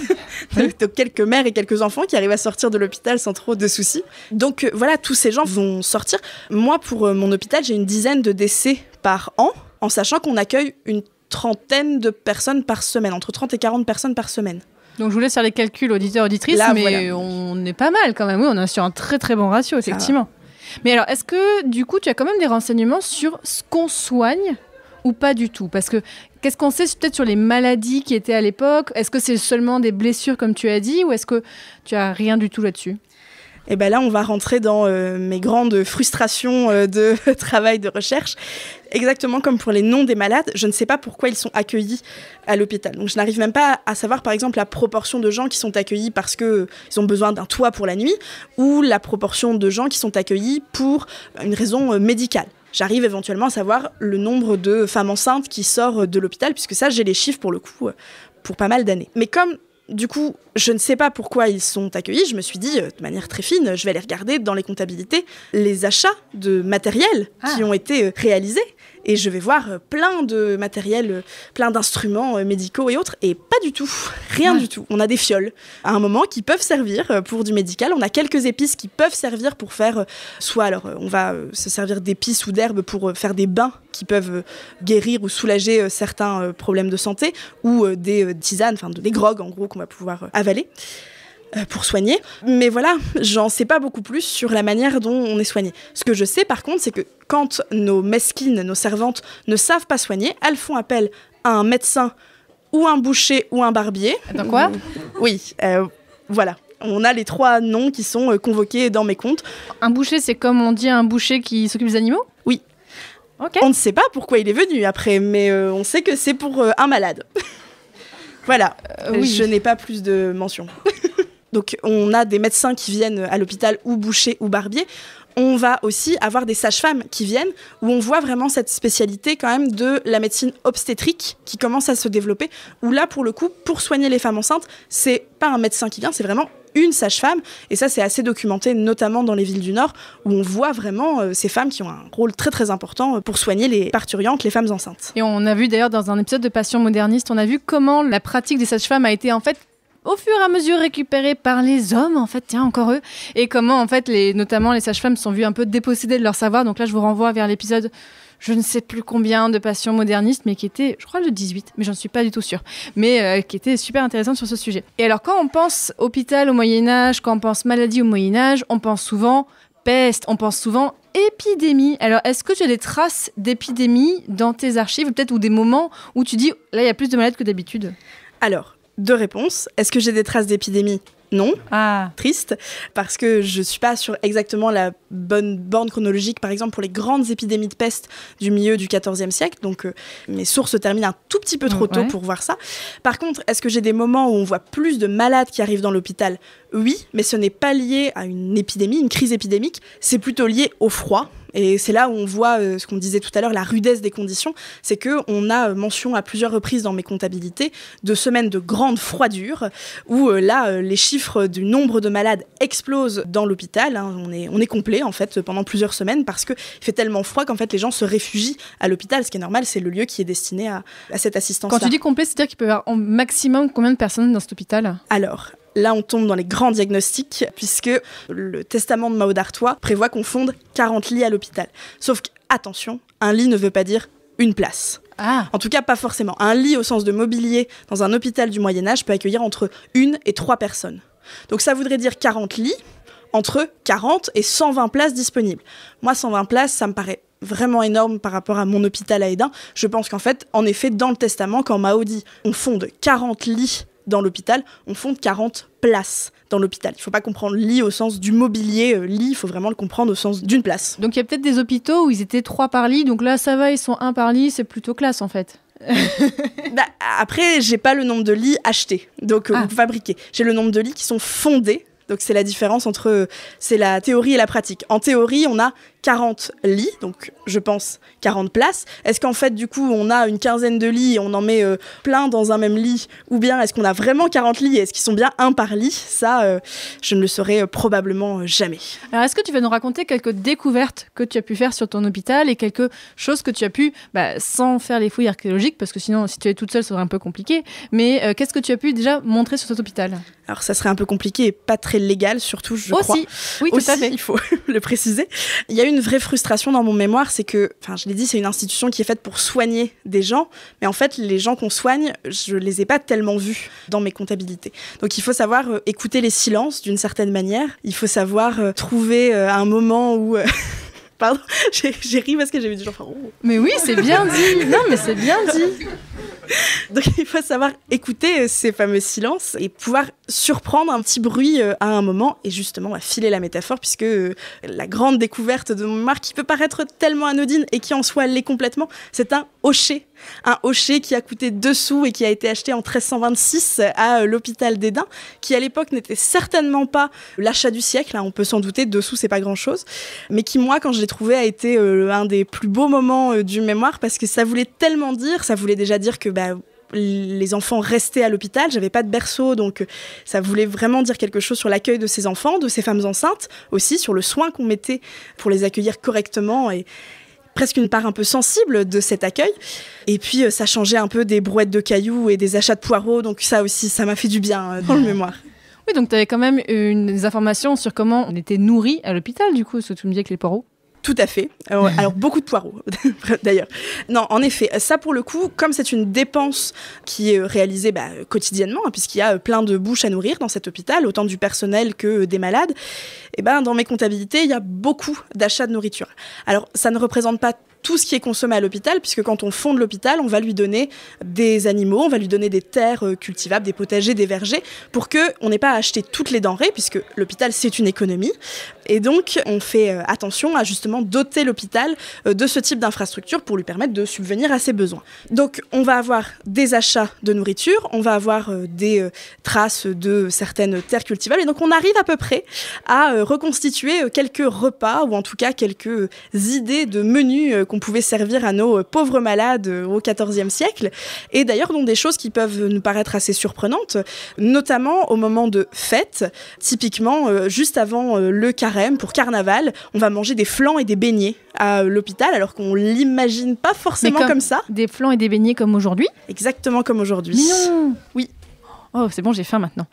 Oui. Donc, quelques mères et quelques enfants qui arrivent à sortir de l'hôpital sans trop de soucis. Donc, voilà, tous ces gens vont sortir. Moi, pour mon hôpital, j'ai une dizaine de décès par an, en sachant qu'on accueille une trentaine de personnes par semaine, entre 30 et 40 personnes par semaine. Donc je vous laisse faire les calculs, auditeurs, auditrices, mais on est pas mal quand même. Oui, on est sur un très très bon ratio, effectivement. Mais alors, est-ce que du coup, tu as quand même des renseignements sur ce qu'on soigne ou pas du tout? Parce que qu'est-ce qu'on sait peut-être sur les maladies qui étaient à l'époque? Est-ce que c'est seulement des blessures, comme tu as dit, ou est-ce que tu as rien du tout là-dessus? Et là, on va rentrer dans mes grandes frustrations de travail de recherche. Exactement comme pour les noms des malades, je ne sais pas pourquoi ils sont accueillis à l'hôpital. Donc, je n'arrive même pas à savoir, par exemple, la proportion de gens qui sont accueillis parce qu'ils ont besoin d'un toit pour la nuit ou la proportion de gens qui sont accueillis pour une raison médicale. J'arrive éventuellement à savoir le nombre de femmes enceintes qui sortent de l'hôpital, puisque ça, j'ai les chiffres pour le coup, pour pas mal d'années. Mais comme du coup, je ne sais pas pourquoi ils sont accueillis. Je me suis dit, de manière très fine, je vais aller regarder dans les comptabilités les achats de matériel qui ont été réalisés. Et je vais voir plein de matériel, plein d'instruments médicaux et autres. Et pas du tout, rien du tout. On a des fioles, à un moment, qui peuvent servir pour du médical. On a quelques épices qui peuvent servir pour faire... on va se servir d'épices ou d'herbes pour faire des bains qui peuvent guérir ou soulager certains problèmes de santé, ou des tisanes, des grogs, en gros, qu'on va pouvoir avaler pour soigner. Mais voilà, j'en sais pas beaucoup plus sur la manière dont on est soigné. Ce que je sais par contre, c'est que quand nos mesquines, nos servantes ne savent pas soigner, elles font appel à un médecin ou un boucher ou un barbier. Dans quoi ? Oui, voilà. On a les 3 noms qui sont convoqués dans mes comptes. Un boucher, c'est comme on dit un boucher qui s'occupe des animaux ? Oui. Okay. On ne sait pas pourquoi il est venu après, mais on sait que c'est pour un malade. Voilà, oui. Je n'ai pas plus de mentions. Donc on a des médecins qui viennent à l'hôpital, ou bouchers ou barbiers. On va aussi avoir des sages-femmes qui viennent, où on voit vraiment cette spécialité quand même de la médecine obstétrique qui commence à se développer, où là pour le coup, pour soigner les femmes enceintes, c'est pas un médecin qui vient, c'est vraiment une sage-femme, et ça c'est assez documenté, notamment dans les villes du Nord, où on voit vraiment ces femmes qui ont un rôle très très important pour soigner les parturientes, les femmes enceintes. Et on a vu d'ailleurs dans un épisode de Passion moderniste, on a vu comment la pratique des sages-femmes a été en fait au fur et à mesure récupérés par les hommes, en fait, tiens, encore eux, et comment, en fait, notamment les sages-femmes sont vues un peu dépossédées de leur savoir. Donc là, je vous renvoie vers l'épisode, je ne sais plus combien, de Passion moderniste, mais qui était, je crois, le 18, mais j'en suis pas du tout sûre, mais qui était super intéressante sur ce sujet. Et alors, quand on pense hôpital au Moyen-Âge, quand on pense maladie au Moyen-Âge, on pense souvent peste, on pense souvent épidémie. Alors, est-ce que tu as des traces d'épidémie dans tes archives, peut-être, ou des moments où tu dis, là, il y a plus de malades que d'habitude ? Alors, 2 réponses. Est-ce que j'ai des traces d'épidémie ? Non. Triste, parce que je ne suis pas sur exactement la bonne borne chronologique, par exemple pour les grandes épidémies de peste du milieu du XIVe siècle, donc mes sources terminent un tout petit peu trop tôt pour voir ça. Par contre, est-ce que j'ai des moments où on voit plus de malades qui arrivent dans l'hôpital ? Oui, mais ce n'est pas lié à une épidémie, une crise épidémique, c'est plutôt lié au froid. Et c'est là où on voit ce qu'on disait tout à l'heure, la rudesse des conditions, c'est qu'on a mention à plusieurs reprises dans mes comptabilités de semaines de grande froidure, où là, les chiffres du nombre de malades explosent dans l'hôpital. Hein. On est complet, en fait, pendant plusieurs semaines, parce qu'il fait tellement froid qu'en fait, les gens se réfugient à l'hôpital. Ce qui est normal, c'est le lieu qui est destiné à cette assistance-là. Quand tu dis complet, c'est-à-dire qu'il peut y avoir au maximum combien de personnes dans cet hôpital ? Alors, là, on tombe dans les grands diagnostics, puisque le testament de Mao d'Artois prévoit qu'on fonde 40 lits à l'hôpital. Sauf qu'attention, un lit ne veut pas dire une place. Ah. En tout cas, pas forcément. Un lit au sens de mobilier dans un hôpital du Moyen-Âge peut accueillir entre 1 et 3 personnes. Donc ça voudrait dire 40 lits, entre 40 et 120 places disponibles. Moi, 120 places, ça me paraît vraiment énorme par rapport à mon hôpital à Hesdin. Je pense qu'en fait, en effet, dans le testament, quand Mao dit on fonde 40 lits dans l'hôpital, on fonde 40 places dans l'hôpital. Il ne faut pas comprendre lit au sens du mobilier. Lit, il faut vraiment le comprendre au sens d'une place. Donc il y a peut-être des hôpitaux où ils étaient 3 par lit, donc là ça va, ils sont 1 par lit, c'est plutôt classe en fait. Après, j'ai pas le nombre de lits achetés, donc ou fabriqués. J'ai le nombre de lits qui sont fondés. Donc c'est la différence entre c'est la théorie et la pratique. En théorie, on a 40 lits, donc je pense 40 places. Est-ce qu'en fait, du coup, on a une quinzaine de lits et on en met plein dans un même lit? Ou bien est-ce qu'on a vraiment 40 lits et est-ce qu'ils sont bien 1 par lit? Ça, je ne le saurai probablement jamais. Alors, est-ce que tu vas nous raconter quelques découvertes que tu as pu faire sur ton hôpital et quelque chose que tu as pu, sans faire les fouilles archéologiques, parce que sinon, si tu es toute seule, ça serait un peu compliqué, mais qu'est-ce que tu as pu déjà montrer sur cet hôpital? Alors, ça serait un peu compliqué et pas très légal, surtout, je crois. Oui, tout à fait. Il faut le préciser. Il y a une vraie frustration dans mon mémoire, c'est que, je l'ai dit, c'est une institution qui est faite pour soigner des gens, mais en fait, les gens qu'on soigne, je les ai pas tellement vus dans mes comptabilités. Donc, il faut savoir écouter les silences d'une certaine manière. Il faut savoir trouver un moment où... Pardon, j'ai ri parce que j'ai vu des gens faire... Oh. Mais oui, c'est bien dit. Non, mais c'est bien dit. Donc il faut savoir écouter ces fameux silences et pouvoir surprendre un petit bruit à un moment et justement filer la métaphore, puisque la grande découverte de mon mémoire, qui peut paraître tellement anodine et qui en soi l'est complètement, c'est un hochet. Un hochet qui a coûté 2 sous et qui a été acheté en 1326 à l'hôpital d'Hesdin, qui à l'époque n'était certainement pas l'achat du siècle, on peut s'en douter, 2 sous c'est pas grand chose, mais qui moi quand je l'ai trouvé a été un des plus beaux moments du mémoire, parce que ça voulait tellement dire, ça voulait déjà dire que les enfants restaient à l'hôpital, j'avais pas de berceau, donc ça voulait vraiment dire quelque chose sur l'accueil de ces enfants, de ces femmes enceintes, aussi sur le soin qu'on mettait pour les accueillir correctement, et presque une part un peu sensible de cet accueil. Et puis ça changeait un peu des brouettes de cailloux et des achats de poireaux, donc ça aussi, ça m'a fait du bien dans le mémoire. Oui, donc tu avais quand même des informations sur comment on était nourri à l'hôpital, du coup, parce que tu me disais que les poireaux. Tout à fait. Alors, beaucoup de poireaux, d'ailleurs. Non, en effet, ça, pour le coup, comme c'est une dépense qui est réalisée quotidiennement, puisqu'il y a plein de bouches à nourrir dans cet hôpital, autant du personnel que des malades, dans mes comptabilités, il y a beaucoup d'achats de nourriture. Alors, ça ne représente pas tout ce qui est consommé à l'hôpital, puisque quand on fonde l'hôpital, on va lui donner des animaux, on va lui donner des terres cultivables, des potagers, des vergers, pour qu'on n'ait pas à acheter toutes les denrées, puisque l'hôpital, c'est une économie. Et donc, on fait attention à justement doter l'hôpital de ce type d'infrastructure pour lui permettre de subvenir à ses besoins. Donc, on va avoir des achats de nourriture, on va avoir des traces de certaines terres cultivables, et donc on arrive à peu près à reconstituer quelques repas, ou en tout cas quelques idées de menus qu'on pouvait servir à nos pauvres malades au XIVe siècle, et d'ailleurs dont des choses qui peuvent nous paraître assez surprenantes, notamment au moment de fêtes. Typiquement, juste avant le carême, pour carnaval, on va manger des flans et des beignets à l'hôpital, alors qu'on l'imagine pas forcément comme ça. Des flans et des beignets comme aujourd'hui? Exactement comme aujourd'hui. Non. Oui. Oh, c'est bon, j'ai faim maintenant.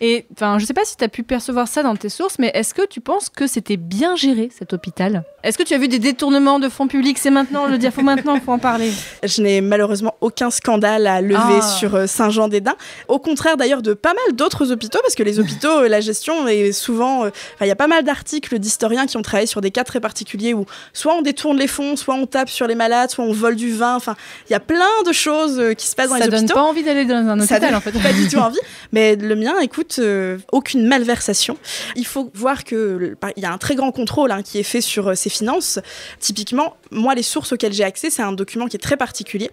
Et je sais pas si tu as pu percevoir ça dans tes sources, mais est-ce que tu penses que c'était bien géré, cet hôpital? Est-ce que tu as vu des détournements de fonds publics? C'est maintenant, le dire, faut en parler. Je n'ai malheureusement aucun scandale à lever sur Saint-Jean-d'Hesdin. Au contraire d'ailleurs de pas mal d'autres hôpitaux, parce que les hôpitaux, la gestion est souvent... il y a pas mal d'articles d'historiens qui ont travaillé sur des cas très particuliers où soit on détourne les fonds, soit on tape sur les malades, soit on vole du vin. Il y a plein de choses qui se passent dans les hôpitaux. Ça donne pas envie d'aller dans un hôpital, en fait. Pas du tout envie. Mais le mien, écoute, aucune malversation. Il faut voir qu'il y a un très grand contrôle qui est fait sur ses finances. Typiquement, moi, les sources auxquelles j'ai accès, c'est un document qui est très particulier.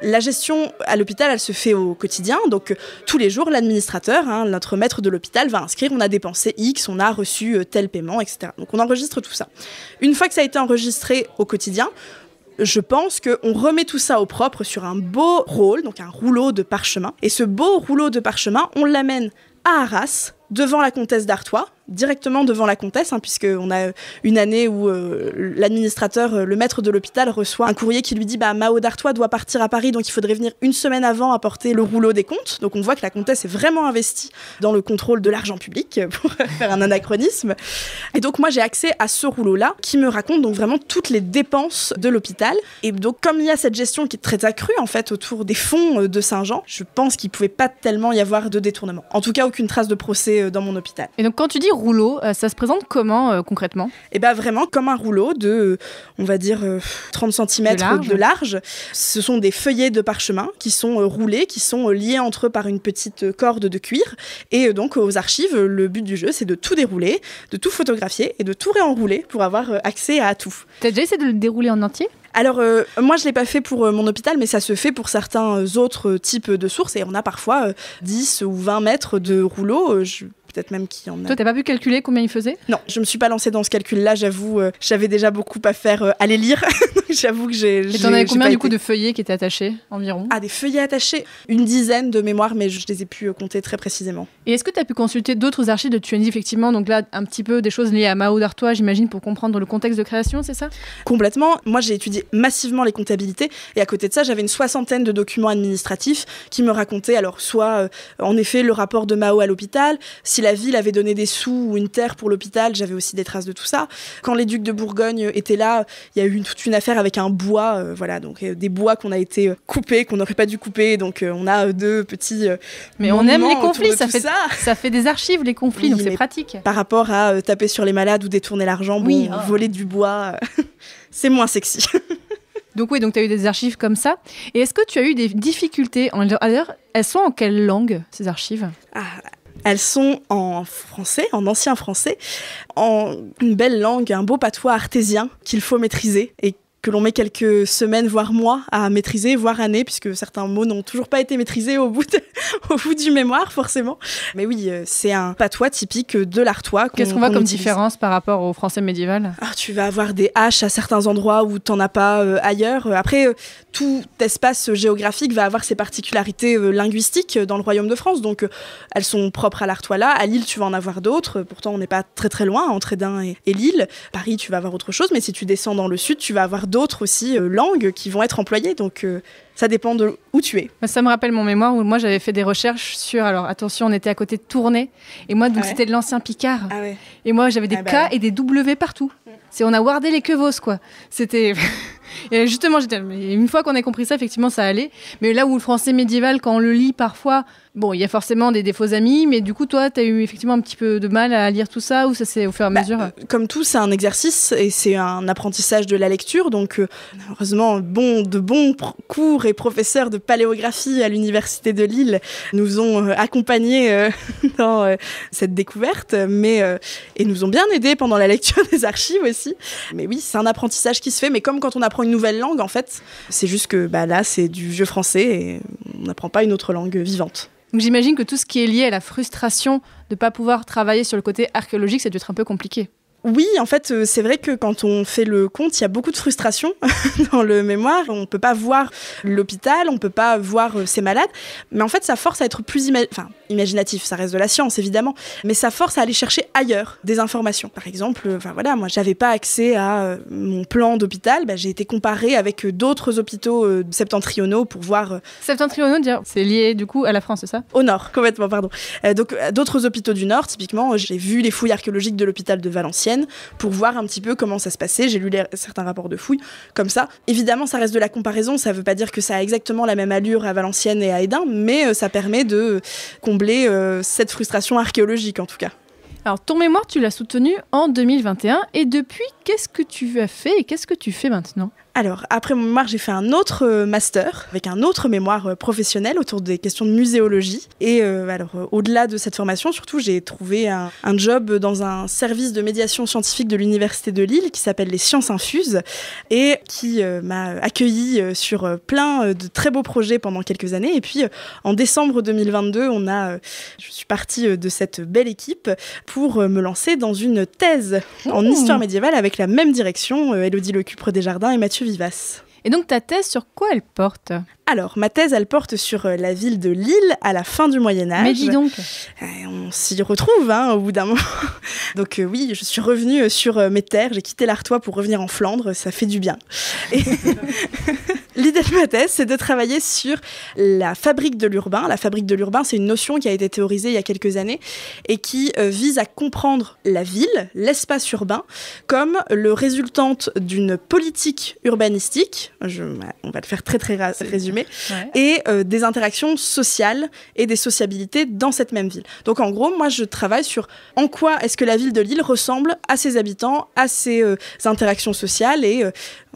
La gestion à l'hôpital, elle se fait au quotidien. Donc, tous les jours, l'administrateur, notre maître de l'hôpital, va inscrire, on a dépensé X, on a reçu tel paiement, etc. Donc, on enregistre tout ça. Une fois que ça a été enregistré au quotidien, je pense qu'on remet tout ça au propre sur un beau rôle, donc un rouleau de parchemin. Et ce beau rouleau de parchemin, on l'amène à Arras, devant la comtesse d'Artois, directement devant la comtesse, puisqu'on a une année où l'administrateur, le maître de l'hôpital, reçoit un courrier qui lui dit Mao d'Artois doit partir à Paris, donc il faudrait venir une semaine avant apporter le rouleau des comptes. Donc on voit que la comtesse est vraiment investie dans le contrôle de l'argent public, pour faire un anachronisme. Et donc moi j'ai accès à ce rouleau-là, qui me raconte donc vraiment toutes les dépenses de l'hôpital. Et donc comme il y a cette gestion qui est très accrue en fait autour des fonds de Saint-Jean, je pense qu'il ne pouvait pas tellement y avoir de détournement. En tout cas, aucune trace de procès dans mon hôpital. Et donc quand tu dis rouleau, ça se présente comment concrètement ? Et vraiment comme un rouleau de, on va dire, 30 cm de large. Ce sont des feuillets de parchemin qui sont roulés, qui sont liés entre eux par une petite corde de cuir. Et donc aux archives, le but du jeu, c'est de tout dérouler, de tout photographier et de tout réenrouler pour avoir accès à tout. T'as déjà essayé de le dérouler en entier ? Alors, moi, je ne l'ai pas fait pour mon hôpital, mais ça se fait pour certains autres types de sources. Et on a parfois 10 ou 20 mètres de rouleaux. Peut-être même qu'il y en a. Toi, t'as pas pu calculer combien il faisait ? Non, je me suis pas lancée dans ce calcul-là, j'avoue. J'avais déjà beaucoup à faire à les lire. J'avoue que j'ai. Et t'en avais combien du coup de feuillets qui étaient attachés environ ? Ah, des feuillets attachés ? Une dizaine de mémoire, mais je les ai pu compter très précisément. Et est-ce que tu as pu consulter d'autres archives de Tunisie, effectivement ? Donc là, un petit peu des choses liées à Mao d'Artois, j'imagine, pour comprendre le contexte de création, c'est ça ? Complètement. Moi, j'ai étudié massivement les comptabilités. Et à côté de ça, j'avais une 60aine de documents administratifs qui me racontaient, alors, soit, en effet, le rapport de Mao à l'hôpital, si la ville avait donné des sous ou une terre pour l'hôpital, j'avais aussi des traces de tout ça. Quand les ducs de Bourgogne étaient là, il y a eu toute une affaire avec un bois, donc des bois qu'on a été coupés, qu'on n'aurait pas dû couper, donc on a deux petits mais on aime les conflits, ça fait des archives, les conflits, oui, donc c'est pratique. Par rapport à taper sur les malades ou détourner l'argent, voler du bois, c'est moins sexy. Donc oui, donc tu as eu des archives comme ça. Et est-ce que tu as eu des difficultés alors, elles sont en quelle langue, ces archives ? Elles sont en français, en ancien français, en une belle langue, un beau patois artésien qu'il faut maîtriser et que l'on met quelques semaines, voire mois à maîtriser, voire années, puisque certains mots n'ont toujours pas été maîtrisés au bout du mémoire, forcément. Mais oui, c'est un patois typique de l'Artois. Qu'est-ce qu'on voit comme différence par rapport au français médiéval ? Tu vas avoir des H à certains endroits où t'en as pas ailleurs. Après, tout espace géographique va avoir ses particularités linguistiques dans le Royaume de France, donc elles sont propres à l'Artois là. À Lille, tu vas en avoir d'autres. Pourtant, on n'est pas très très loin, entre Édin et Lille. Paris, tu vas avoir autre chose, mais si tu descends dans le sud, tu vas avoir d'autres aussi langues qui vont être employées, donc ça dépend de où tu es. Ça me rappelle mon mémoire où moi j'avais fait des recherches sur, alors attention, on était à côté de Tournai, et moi donc c'était de l'ancien Picard, et moi j'avais des K et des W partout. On a wardé les quevos, quoi. C'était... Et justement, une fois qu'on a compris ça, effectivement, ça allait. Mais là où le français médiéval, quand on le lit parfois, bon, il y a forcément des faux amis, mais du coup, toi, tu as eu effectivement un petit peu de mal à lire tout ça, ou ça c'est au fur et à mesure Comme tout, c'est un exercice et c'est un apprentissage de la lecture. Donc, heureusement, de bons cours et professeurs de paléographie à l'université de Lille nous ont accompagnés dans cette découverte, et nous ont bien aidés pendant la lecture des archives aussi. Mais oui, c'est un apprentissage qui se fait, mais comme quand on apprend une nouvelle langue, en fait, c'est juste que là, c'est du vieux français et on n'apprend pas une autre langue vivante. Donc j'imagine que tout ce qui est lié à la frustration de ne pas pouvoir travailler sur le côté archéologique, ça a dû être un peu compliqué. Oui, en fait, c'est vrai que quand on fait le compte, il y a beaucoup de frustration dans le mémoire. On ne peut pas voir l'hôpital, on ne peut pas voir ses malades. Mais en fait, ça force à être plus imaginatif. Ça reste de la science, évidemment. Mais ça force à aller chercher ailleurs des informations. Par exemple, moi, je n'avais pas accès à mon plan d'hôpital. J'ai été comparée avec d'autres hôpitaux septentrionaux pour voir... Septentrionaux, c'est lié du coup à la France, c'est ça ? Au nord, complètement, pardon. Donc, d'autres hôpitaux du nord, typiquement, j'ai vu les fouilles archéologiques de l'hôpital de Valenciennes pour voir un petit peu comment ça se passait. J'ai lu certains rapports de fouilles comme ça. Évidemment, ça reste de la comparaison. Ça ne veut pas dire que ça a exactement la même allure à Valenciennes et à Édin, mais ça permet de combler cette frustration archéologique, en tout cas. Alors, ton mémoire, tu l'as soutenu en 2021. Et depuis, qu'est-ce que tu as fait et qu'est-ce que tu fais maintenant ? Alors, après mon mémoire, j'ai fait un autre master avec un autre mémoire professionnel autour des questions de muséologie. Et au-delà de cette formation, surtout, j'ai trouvé un job dans un service de médiation scientifique de l'Université de Lille qui s'appelle les Sciences Infuses et qui m'a accueilli sur plein de très beaux projets pendant quelques années. Et puis, en décembre 2022, je suis partie de cette belle équipe pour me lancer dans une thèse en histoire médiévale avec la même direction, Élodie Lecupre Desjardins et Mathieu Vivas. Et donc ta thèse, sur quoi elle porte ? Alors, ma thèse, elle porte sur la ville de Lille à la fin du Moyen-Âge. Mais dis donc. On s'y retrouve au bout d'un moment. Donc oui, je suis revenue sur mes terres, j'ai quitté l'Artois pour revenir en Flandre, ça fait du bien. Et l'idée de ma thèse, c'est de travailler sur la fabrique de l'urbain. La fabrique de l'urbain, c'est une notion qui a été théorisée il y a quelques années et qui vise à comprendre la ville, l'espace urbain, comme le résultante d'une politique urbanistique, on va le faire très très résumé, et des interactions sociales et des sociabilités dans cette même ville. Donc en gros, moi je travaille sur en quoi est-ce que la ville de Lille ressemble à ses habitants, à ses interactions sociales, et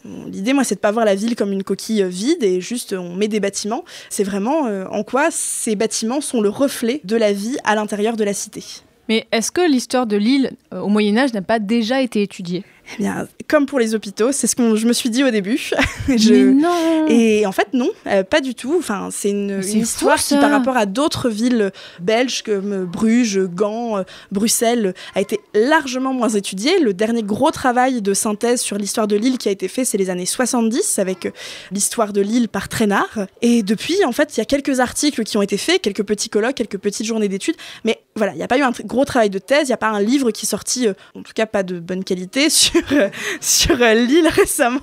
l'idée, moi, c'est de pas voir la ville comme une coquille vide et juste on met des bâtiments. C'est vraiment en quoi ces bâtiments sont le reflet de la vie à l'intérieur de la cité. Mais est-ce que l'histoire de Lille au Moyen-Âge n'a pas déjà été étudiée ? Eh bien, comme pour les hôpitaux, c'est ce que je me suis dit au début. Mais non. Et en fait, non, pas du tout. Enfin, c'est une histoire qui, par rapport à d'autres villes belges comme Bruges, Gand, Bruxelles, a été largement moins étudiée. Le dernier gros travail de synthèse sur l'histoire de Lille qui a été fait, c'est les années 70, avec l'histoire de Lille par Traînard. Et depuis, en fait, il y a quelques articles qui ont été faits, quelques petits colloques, quelques petites journées d'études. Mais voilà, il n'y a pas eu un gros travail de thèse, il n'y a pas un livre qui est sorti, en tout cas pas de bonne qualité, sur Lille récemment,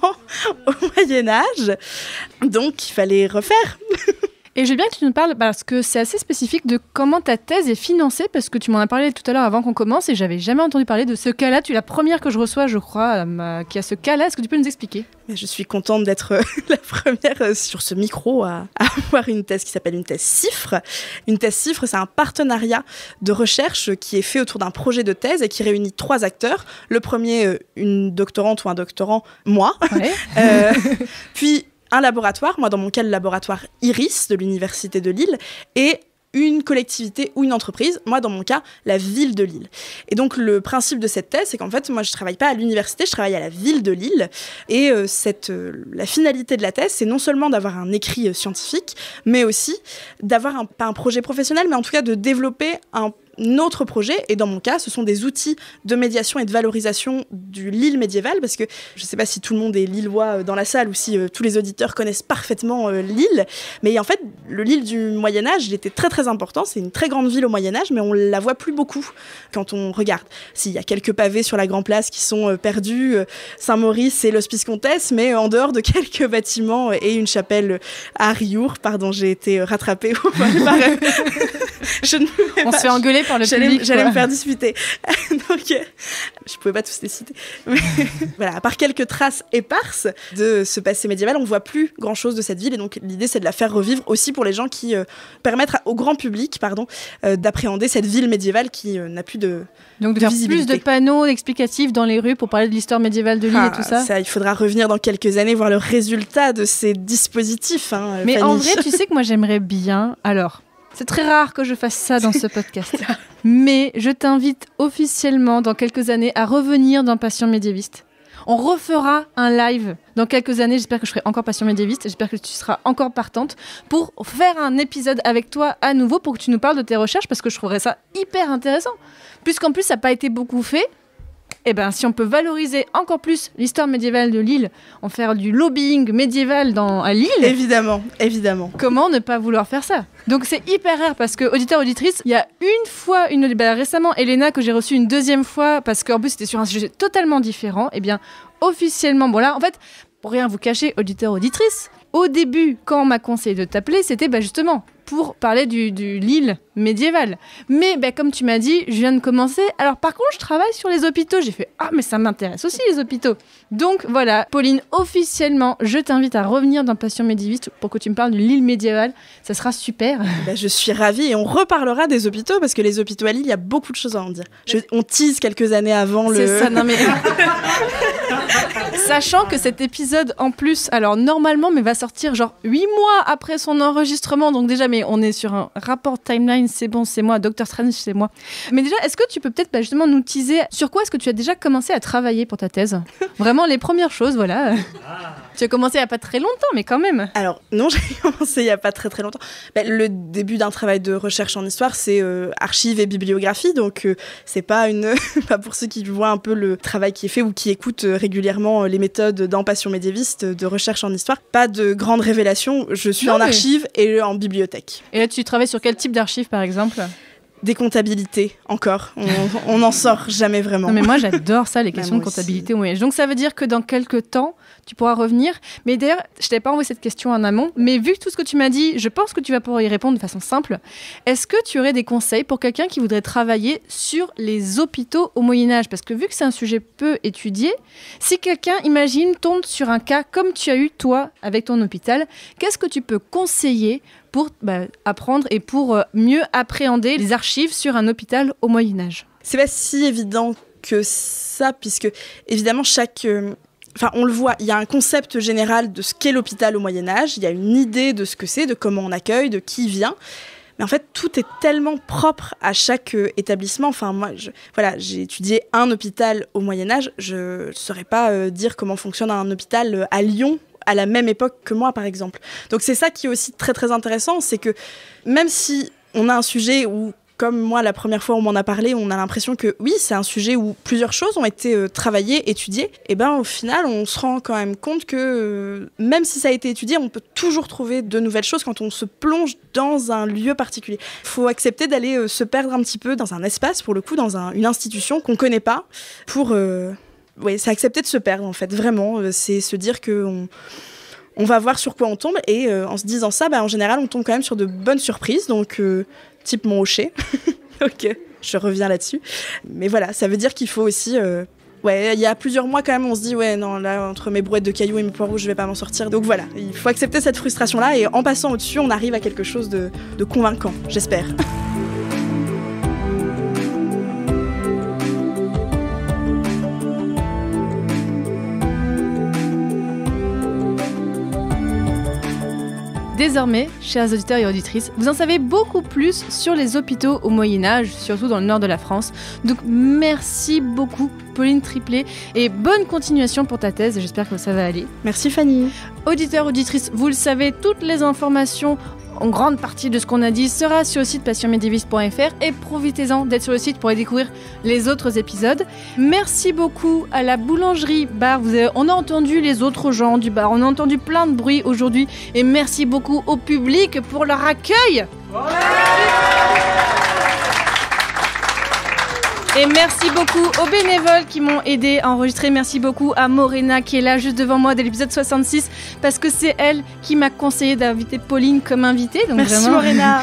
au Moyen-Âge. Donc, il fallait refaire. Et je veux bien que tu nous parles, parce que c'est assez spécifique, de comment ta thèse est financée, parce que tu m'en as parlé tout à l'heure avant qu'on commence, et j'avais jamais entendu parler de ce cas-là. Tu es la première que je reçois, je crois, qui a ce cas-là. Est-ce que tu peux nous expliquer ? Je suis contente d'être la première sur ce micro à avoir une thèse qui s'appelle une thèse CIFRE. Une thèse CIFRE, c'est un partenariat de recherche qui est fait autour d'un projet de thèse et qui réunit 3 acteurs. Le premier, une doctorante ou un doctorant, moi. Ouais. Puis un laboratoire, moi dans mon cas le laboratoire IRIS de l'Université de Lille, et une collectivité ou une entreprise, moi dans mon cas la ville de Lille. Et donc le principe de cette thèse, c'est qu'en fait moi je travaille pas à l'université, je travaille à la ville de Lille, et la finalité de la thèse, c'est non seulement d'avoir un écrit scientifique, mais aussi d'avoir pas un projet professionnel, mais en tout cas de développer un autre projet, et dans mon cas, ce sont des outils de médiation et de valorisation du Lille médiéval, parce que je ne sais pas si tout le monde est lillois dans la salle ou si tous les auditeurs connaissent parfaitement Lille, mais en fait, le Lille du Moyen-Âge, il était très très important, c'est une très grande ville au Moyen-Âge, mais on ne la voit plus beaucoup quand on regarde. S'il y a quelques pavés sur la Grand Place qui sont perdus, Saint-Maurice et l'Hospice Comtesse, mais en dehors de quelques bâtiments et une chapelle à Riour, pardon, j'ai été rattrapée au On se fait engueuler par le public. J'allais me faire disputer. Donc, je pouvais pas tous les citer. Mais, voilà, à part quelques traces éparses de ce passé médiéval, on voit plus grand-chose de cette ville. Et donc, l'idée, c'est de la faire revivre aussi pour les gens qui permettent au grand public, d'appréhender cette ville médiévale qui n'a plus de donc de faire plus de panneaux explicatifs dans les rues pour parler de l'histoire médiévale de Lille et tout ça. Il faudra revenir dans quelques années voir le résultat de ces dispositifs. Mais Fanny. En vrai, tu sais que moi, j'aimerais bien... Alors... C'est très rare que je fasse ça dans ce podcast. Mais je t'invite officiellement dans quelques années à revenir dans Passion médiéviste. On refera un live dans quelques années. J'espère que je serai encore Passion médiéviste. J'espère que tu seras encore partante pour faire un épisode avec toi à nouveau pour que tu nous parles de tes recherches, parce que je trouverais ça hyper intéressant. Puisqu'en plus, ça n'a pas été beaucoup fait. Eh ben, si on peut valoriser encore plus l'histoire médiévale de Lille, en faire du lobbying médiéval à Lille... Évidemment. Comment ne pas vouloir faire ça ? Donc c'est hyper rare, parce que, auditeur, auditrice, il y a une fois, récemment, Elena, que j'ai reçue une deuxième fois, parce qu'en plus c'était sur un sujet totalement différent, eh bien, officiellement, bon là, en fait, pour rien vous cacher, auditeur, auditrice, au début, quand on m'a conseillé de t'appeler, c'était justement pour parler du Lille médiéval. Mais comme tu m'as dit, je viens de commencer. Alors par contre, je travaille sur les hôpitaux. J'ai fait « Ah, mais ça m'intéresse aussi, les hôpitaux !» Donc voilà, Pauline, officiellement, je t'invite à revenir dans Passion médiéviste pour que tu me parles du Lille médiéval. Ça sera super. Je suis ravie, et on reparlera des hôpitaux, parce que les hôpitaux à Lille, il y a beaucoup de choses à en dire. On tease quelques années avant le... C'est ça, non mais... Sachant que cet épisode, en plus, alors normalement, mais va sortir 8 mois après son enregistrement, donc déjà, mais on est sur un rapport timeline, c'est bon, c'est moi, Doctor Strange, c'est moi. Mais déjà, est-ce que tu peux peut-être justement nous teaser sur quoi est-ce que tu as déjà commencé à travailler pour ta thèse ? Vraiment les premières choses, voilà. Tu as commencé il n'y a pas très longtemps, mais quand même. Alors, non, j'ai commencé il n'y a pas très longtemps. Le début d'un travail de recherche en histoire, c'est archives et bibliographie. Donc, c'est pas pas pour ceux qui voient un peu le travail qui est fait ou qui écoutent régulièrement les méthodes dans Passion médiéviste de recherche en histoire. Pas de grandes révélations. Je suis en archives et en bibliothèque. Et là, tu travailles sur quel type d'archives, par exemple ? Des comptabilités, encore. On n'en sort jamais vraiment. Non, mais moi, j'adore ça, les questions de comptabilité au Moyen-Âge. Donc, ça veut dire que dans quelques temps, tu pourras revenir. Mais d'ailleurs, je ne t'avais pas envoyé cette question en amont, mais vu tout ce que tu m'as dit, je pense que tu vas pouvoir y répondre de façon simple. Est-ce que tu aurais des conseils pour quelqu'un qui voudrait travailler sur les hôpitaux au Moyen-Âge ? Parce que vu que c'est un sujet peu étudié, si quelqu'un, imagine, tombe sur un cas comme tu as eu, toi, avec ton hôpital, qu'est-ce que tu peux conseiller pour apprendre et pour mieux appréhender les archives sur un hôpital au Moyen-Âge ? C'est pas si évident que ça, puisque évidemment on le voit, il y a un concept général de ce qu'est l'hôpital au Moyen-Âge, il y a une idée de ce que c'est, de comment on accueille, de qui vient. Mais en fait, tout est tellement propre à chaque établissement. Enfin, moi, j'ai étudié un hôpital au Moyen-Âge, je ne saurais pas dire comment fonctionne un hôpital à Lyon, à la même époque que moi, par exemple. Donc c'est ça qui est aussi très très intéressant, c'est que même si on a un sujet où, comme moi, la première fois on m'en a parlé, on a l'impression que oui, c'est un sujet où plusieurs choses ont été travaillées, étudiées, et au final, on se rend quand même compte que même si ça a été étudié, on peut toujours trouver de nouvelles choses quand on se plonge dans un lieu particulier. Il faut accepter d'aller se perdre un petit peu dans un espace, pour le coup, dans une institution qu'on ne connaît pas, pour... c'est accepter de se perdre, en fait, vraiment. C'est se dire qu'on va voir sur quoi on tombe. Et en se disant ça, en général, on tombe quand même sur de bonnes surprises. Donc, type mon hocher. Ok, je reviens là-dessus. Mais voilà, ça veut dire qu'il faut aussi... il y a plusieurs mois, quand même, on se dit, non, là, entre mes brouettes de cailloux et mes poireaux, je vais pas m'en sortir. Donc voilà, il faut accepter cette frustration-là. Et en passant au-dessus, on arrive à quelque chose de convaincant, j'espère. Désormais, chers auditeurs et auditrices, vous en savez beaucoup plus sur les hôpitaux au Moyen-Âge, surtout dans le nord de la France. Donc merci beaucoup Pauline Triplet et bonne continuation pour ta thèse, j'espère que ça va aller. Merci Fanny. Auditeurs, auditrices, vous le savez, toutes les informations en grande partie de ce qu'on a dit sera sur le site passionmédiéviste.fr et profitez-en d'être sur le site pour aller découvrir les autres épisodes. Merci beaucoup à la boulangerie bar. On a entendu les autres gens du bar, on a entendu plein de bruit aujourd'hui et merci beaucoup au public pour leur accueil. Et merci beaucoup aux bénévoles qui m'ont aidé à enregistrer. Merci beaucoup à Morena qui est là juste devant moi de l'épisode 66 parce que c'est elle qui m'a conseillé d'inviter Pauline comme invitée. Donc merci vraiment... Morena.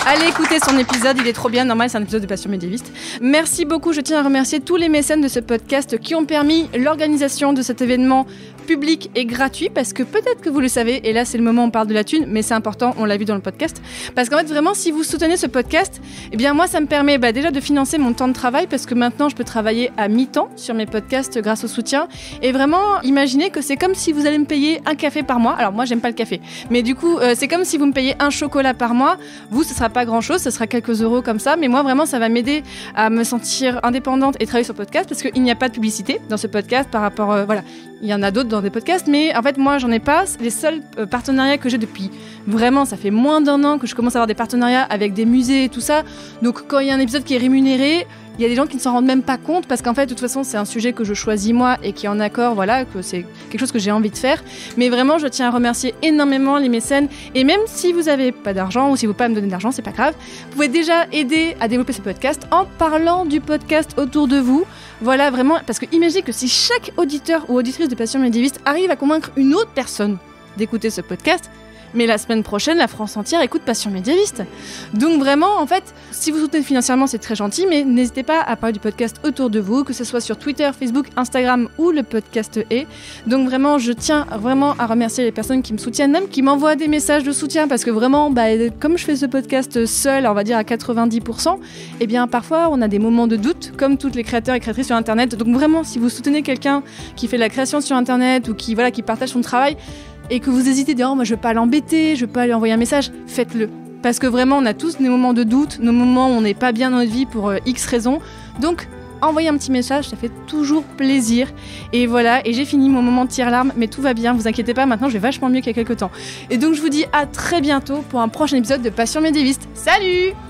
Allez écouter son épisode, il est trop bien, normal, c'est un épisode de Passion médiéviste. Merci beaucoup, je tiens à remercier tous les mécènes de ce podcast qui ont permis l'organisation de cet événement public et gratuit, parce que peut-être que vous le savez, et là c'est le moment où on parle de la thune, mais c'est important, on l'a vu dans le podcast, parce qu'en fait vraiment si vous soutenez ce podcast, eh bien moi ça me permet déjà de financer mon temps de travail, parce que maintenant je peux travailler à mi-temps sur mes podcasts grâce au soutien, et vraiment imaginez que c'est comme si vous allez me payer un café par mois. Alors moi j'aime pas le café, mais du coup c'est comme si vous me payez un chocolat par mois. Vous ce sera pas grand chose, ce sera quelques euros comme ça, mais moi vraiment ça va m'aider à me sentir indépendante et travailler sur le podcast, parce qu'il n'y a pas de publicité dans ce podcast par rapport, voilà, il y en a d'autres dans des podcasts, mais en fait moi j'en ai pas. Les seuls partenariats que j'ai depuis, vraiment ça fait moins d'un an que je commence à avoir des partenariats avec des musées et tout ça, donc quand il y a un épisode qui est rémunéré, il y a des gens qui ne s'en rendent même pas compte, parce qu'en fait de toute façon c'est un sujet que je choisis moi et qui est en accord, voilà, que c'est quelque chose que j'ai envie de faire. Mais vraiment je tiens à remercier énormément les mécènes, et même si vous n'avez pas d'argent ou si vous ne pouvez pas me donner d'argent, c'est pas grave, vous pouvez déjà aider à développer ce podcast en parlant du podcast autour de vous. Voilà, vraiment, parce que imaginez que si chaque auditeur ou auditrice de Passion médiéviste arrive à convaincre une autre personne d'écouter ce podcast, mais la semaine prochaine, la France entière écoute Passion médiéviste. Donc vraiment, en fait, si vous soutenez financièrement, c'est très gentil, mais n'hésitez pas à parler du podcast autour de vous, que ce soit sur Twitter, Facebook, Instagram ou le podcast est. Donc vraiment, je tiens vraiment à remercier les personnes qui me soutiennent, même qui m'envoient des messages de soutien, parce que vraiment, comme je fais ce podcast seul, on va dire à 90%, eh bien parfois on a des moments de doute, comme toutes les créateurs et créatrices sur Internet. Donc vraiment, si vous soutenez quelqu'un qui fait de la création sur Internet ou qui partage son travail, et que vous hésitez, dire « Oh, moi je veux pas l'embêter, je veux pas lui envoyer un message », faites-le. Parce que vraiment, on a tous des moments de doute, nos moments où on n'est pas bien dans notre vie pour X raisons. Donc, envoyer un petit message, ça fait toujours plaisir. Et voilà, et j'ai fini mon moment de tire-larme, mais tout va bien, vous inquiétez pas, maintenant je vais vachement mieux qu'il y a quelques temps. Et donc je vous dis à très bientôt pour un prochain épisode de Passion médiéviste. Salut!